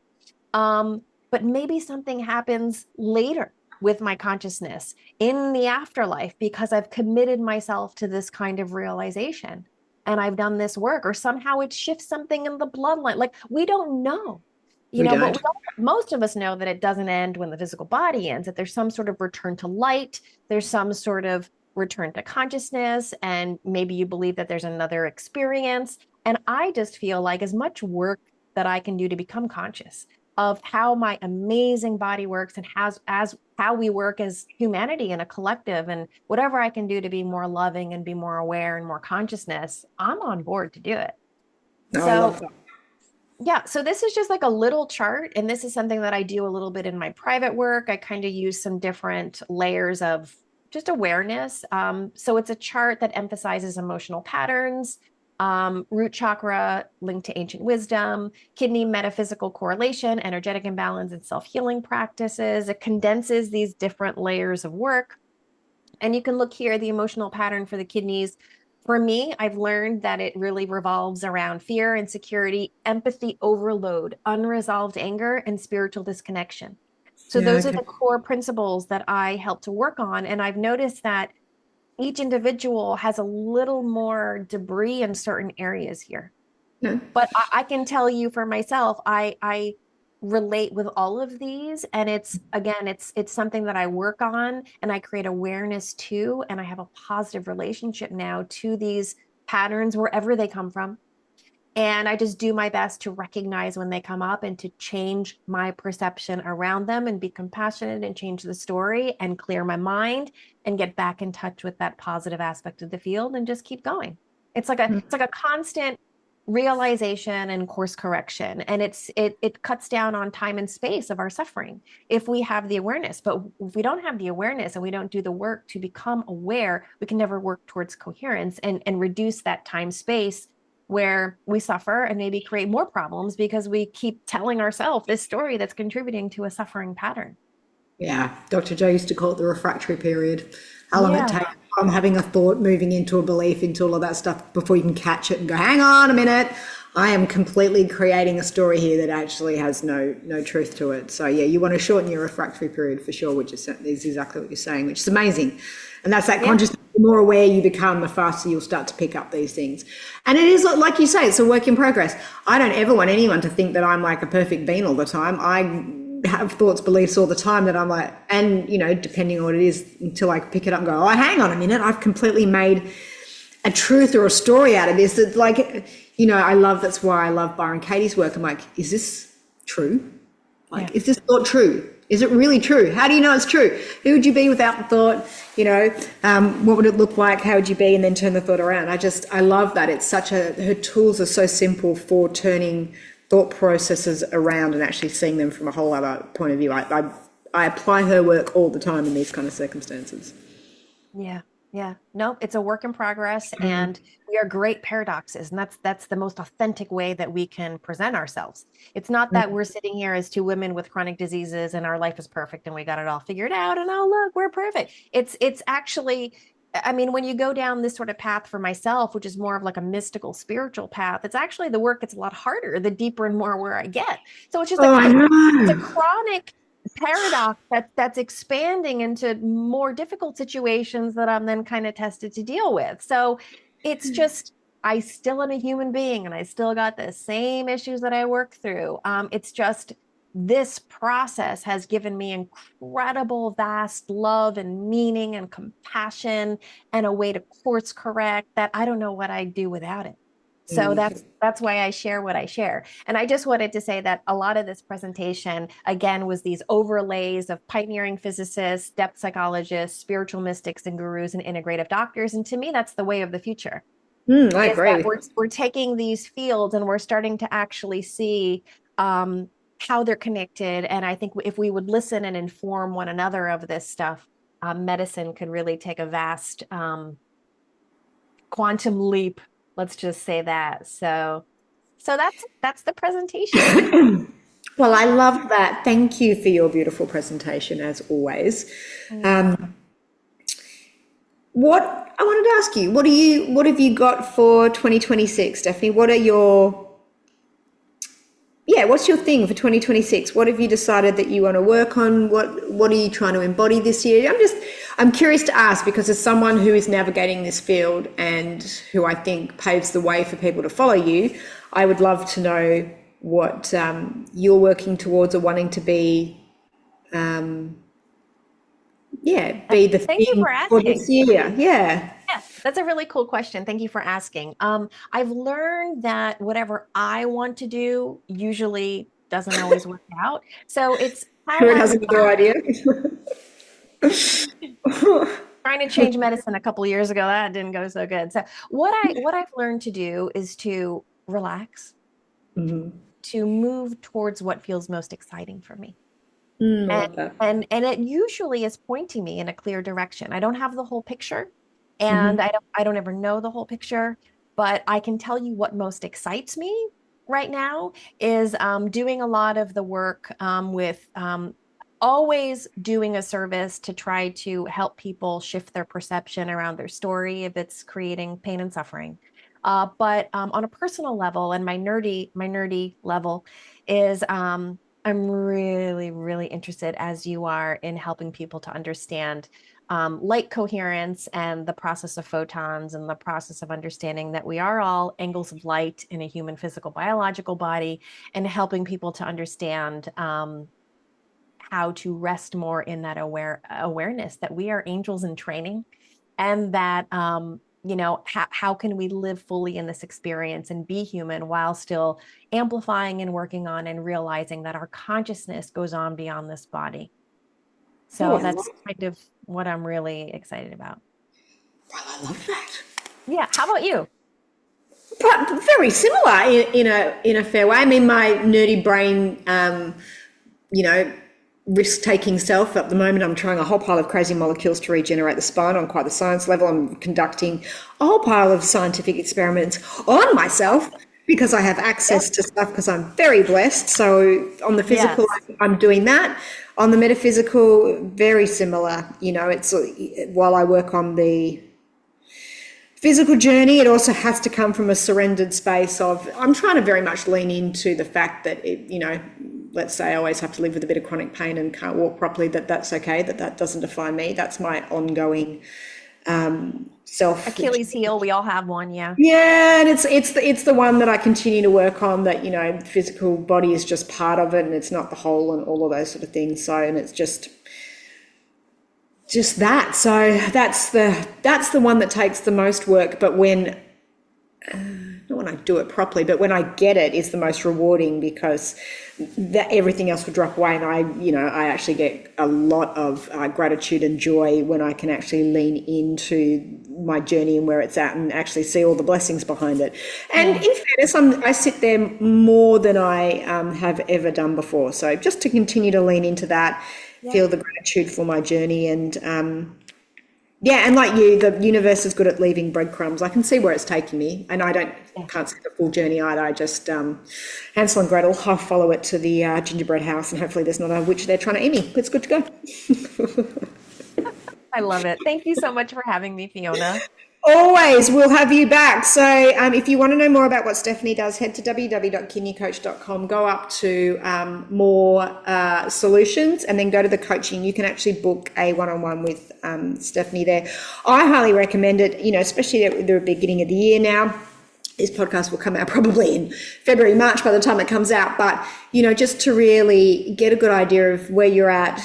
um, but maybe something happens later with my consciousness in the afterlife because I've committed myself to this kind of realization and I've done this work, or somehow it shifts something in the bloodline. Like we don't know, We but don't. most of us know that it doesn't end when the physical body ends, that there's some sort of return to light, there's some sort of return to consciousness, and maybe you believe that there's another experience. And I just feel like as much work that I can do to become conscious of how my amazing body works and as how we work as humanity in a collective, and whatever I can do to be more loving and be more aware and more consciousness, I'm on board to do it. No, I So love that. Yeah, so this is just like a little chart, and this is something that I do a little bit in my private work. I kind of use some different layers of just awareness. So it's a chart that emphasizes emotional patterns, root chakra linked to ancient wisdom, kidney metaphysical correlation, energetic imbalance, and self-healing practices. It condenses these different layers of work. And you can look here, the emotional pattern for the kidneys. For me, I've learned that it really revolves around fear, insecurity, empathy overload, unresolved anger, and spiritual disconnection. So Yeah, those are okay. the core principles that I help to work on. And I've noticed that each individual has a little more debris in certain areas here. Yeah. But I can tell you for myself, I relate with all of these, and it's again, it's something that I work on and I create awareness to, and I have a positive relationship now to these patterns wherever they come from. And I just do my best to recognize when they come up and to change my perception around them and be compassionate and change the story and clear my mind and get back in touch with that positive aspect of the field and just keep going. It's like a constant realization and course correction. And it cuts down on time and space of our suffering if we have the awareness. But if we don't have the awareness and we don't do the work to become aware, we can never work towards coherence and reduce that time space where we suffer and maybe create more problems because we keep telling ourselves this story that's contributing to a suffering pattern. Yeah, Dr. Joe used to call it the refractory period. How long it Yeah. takes from having a thought, moving into a belief, into all of that stuff before you can catch it and go, hang on a minute, I am completely creating a story here that actually has no truth to it. So yeah, you want to shorten your refractory period for sure, which is exactly what you're saying, which is amazing. And that's that Yeah. consciousness. The more aware you become, the faster you'll start to pick up these things. And it is like you say, it's a work in progress. I don't ever want anyone to think that I'm like a perfect being all the time. I have thoughts, beliefs all the time that I'm like, and depending on what it is, until I pick it up and go, oh, hang on a minute, I've completely made a truth or a story out of this. It's like, that's why I love Byron Katie's work. I'm like, is this true? Yeah. Like, is this thought true? Is it really true? How do you know it's true? Who would you be without the thought? What would it look like? How would you be? And then turn the thought around. I love that. It's her tools are so simple for turning thought processes around and actually seeing them from a whole other point of view. I apply her work all the time in these kind of circumstances. Yeah. Yeah. No, it's a work in progress and we are great paradoxes. And that's the most authentic way that we can present ourselves. It's not that we're sitting here as two women with chronic diseases and our life is perfect and we got it all figured out and oh look, we're perfect. It's actually, I mean, when you go down this sort of path for myself, which is more of like a mystical spiritual path, it's actually the work gets a lot harder the deeper and more where I get. So it's just Oh, I it's a know. chronic paradox that's expanding into more difficult situations that I'm then kind of tested to deal with. So it's just I still am a human being and I still got the same issues that I work through. It's just this process has given me incredible vast love and meaning and compassion and a way to course correct that I don't know what I'd do without it. So that's why I share what I share. And I just wanted to say that a lot of this presentation, again, was these overlays of pioneering physicists, depth psychologists, spiritual mystics and gurus, and integrative doctors. And to me, that's the way of the future, I is agree that with you. we're taking these fields and we're starting to actually see how they're connected. And I think if we would listen and inform one another of this stuff, medicine could really take a vast quantum leap. Let's just say that. So that's the presentation. Well, I love that. Thank you for your beautiful presentation, as always. You're Um, welcome. what I wanted to ask you, what have you got for 2026, Stephanie? What's your thing for 2026? What have you decided that you want to work on? What are you trying to embody this year? I'm curious to ask because as someone who is navigating this field and who I think paves the way for people to follow you, I would love to know what you're working towards or wanting to be. Um, be the Thank you thing for for this asking. year. Yeah. Yeah, that's a really cool question. Thank you for asking. I've learned that whatever I want to do usually doesn't always work out. So it's kind of Who on has the no idea? trying to change medicine a couple years ago. That didn't go so good. So what I've learned to do is to relax to move towards what feels most exciting for me. I And, love that. and it usually is pointing me in a clear direction. I don't have the whole picture, and Mhm. I don't ever know the whole picture, but I can tell you what most excites me right now is doing a lot of the work with always doing a service to try to help people shift their perception around their story if it's creating pain and suffering. But on a personal level and my nerdy level is I'm really, really interested, as you are, in helping people to understand light coherence and the process of photons and the process of understanding that we are all angles of light in a human physical biological body, and helping people to understand how to rest more in that awareness that we are angels in training, and that how can we live fully in this experience and be human while still amplifying and working on and realizing that our consciousness goes on beyond this body. Oh, So that's kind of what I'm really excited about. I love that. Yeah, how about you? But very similar in a fair way. I mean, my nerdy brain, you know, risk taking self. At the moment, I'm trying a whole pile of crazy molecules to regenerate the spine on quite the science level. I'm conducting a whole pile of scientific experiments on myself because I have access to stuff because I'm very blessed. So on the physical, Yes. I'm doing that. On the metaphysical, very similar. You know, it's while I work on the physical journey, it also has to come from a surrendered space of, I'm trying to very much lean into the fact that, let's say I always have to live with a bit of chronic pain and can't walk properly, that's okay, that doesn't define me. That's my ongoing self. Achilles heel, we all have one, yeah. Yeah, and it's the one that I continue to work on, that, the physical body is just part of it and it's not the whole and all of those sort of things. So, and it's just that. So that's the one that takes the most work, but not when I do it properly, but when I get it, is the most rewarding, because that everything else will drop away, and I actually get a lot of gratitude and joy when I can actually lean into my journey and where it's at, and actually see all the blessings behind it. And in fairness, I sit there more than I have ever done before. So just to continue to lean into that, feel the gratitude for my journey, and and like you, the universe is good at leaving breadcrumbs. I can see where it's taking me, and can't see the full journey either. I just Hansel and Gretel, I'll follow it to the gingerbread house, and hopefully there's not a witch there trying to eat me. It's good to go. I love it. Thank you so much for having me, Fiona. Always, we'll have you back. So if you want to know more about what Stephanie does, head to www.kidneycoach.com, go up to more solutions, and then go to the coaching. You can actually book a one-on-one with Stephanie there. I highly recommend it, especially at the beginning of the year now. This podcast will come out probably in February, March by the time it comes out. But, just to really get a good idea of where you're at,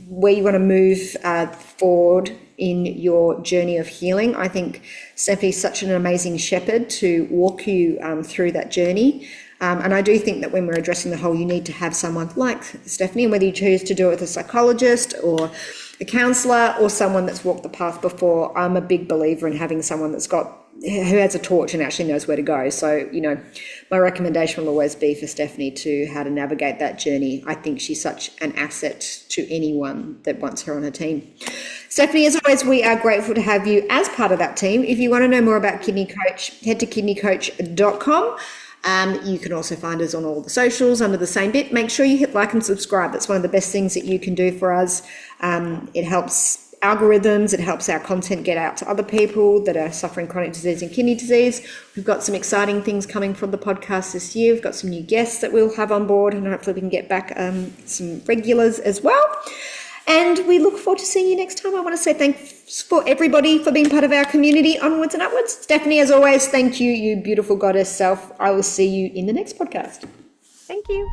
where you want to move forward in your journey of healing. I think Stephanie's such an amazing shepherd to walk you through that journey. And I do think that when we're addressing the whole, you need to have someone like Stephanie, and whether you choose to do it with a psychologist or a counsellor or someone that's walked the path before, I'm a big believer in having someone who has a torch and actually knows where to go. So, my recommendation will always be for Stephanie to how to navigate that journey. I think she's such an asset to anyone that wants her on her team. Stephanie, as always, we are grateful to have you as part of that team. If you want to know more about Kidney Coach, head to kidneycoach.com. You can also find us on all the socials under the same bit. Make sure you hit like and subscribe. That's one of the best things that you can do for us. It helps algorithms, it helps our content get out to other people that are suffering chronic disease and kidney disease. We've got some exciting things coming from the podcast this year. We've got some new guests that we'll have on board, and hopefully we can get back some regulars as well. And we look forward to seeing you next time. I want to say thanks for everybody for being part of our community. Onwards and upwards. Stephanie, as always, thank you, you beautiful goddess self. I will see you in the next podcast. Thank you.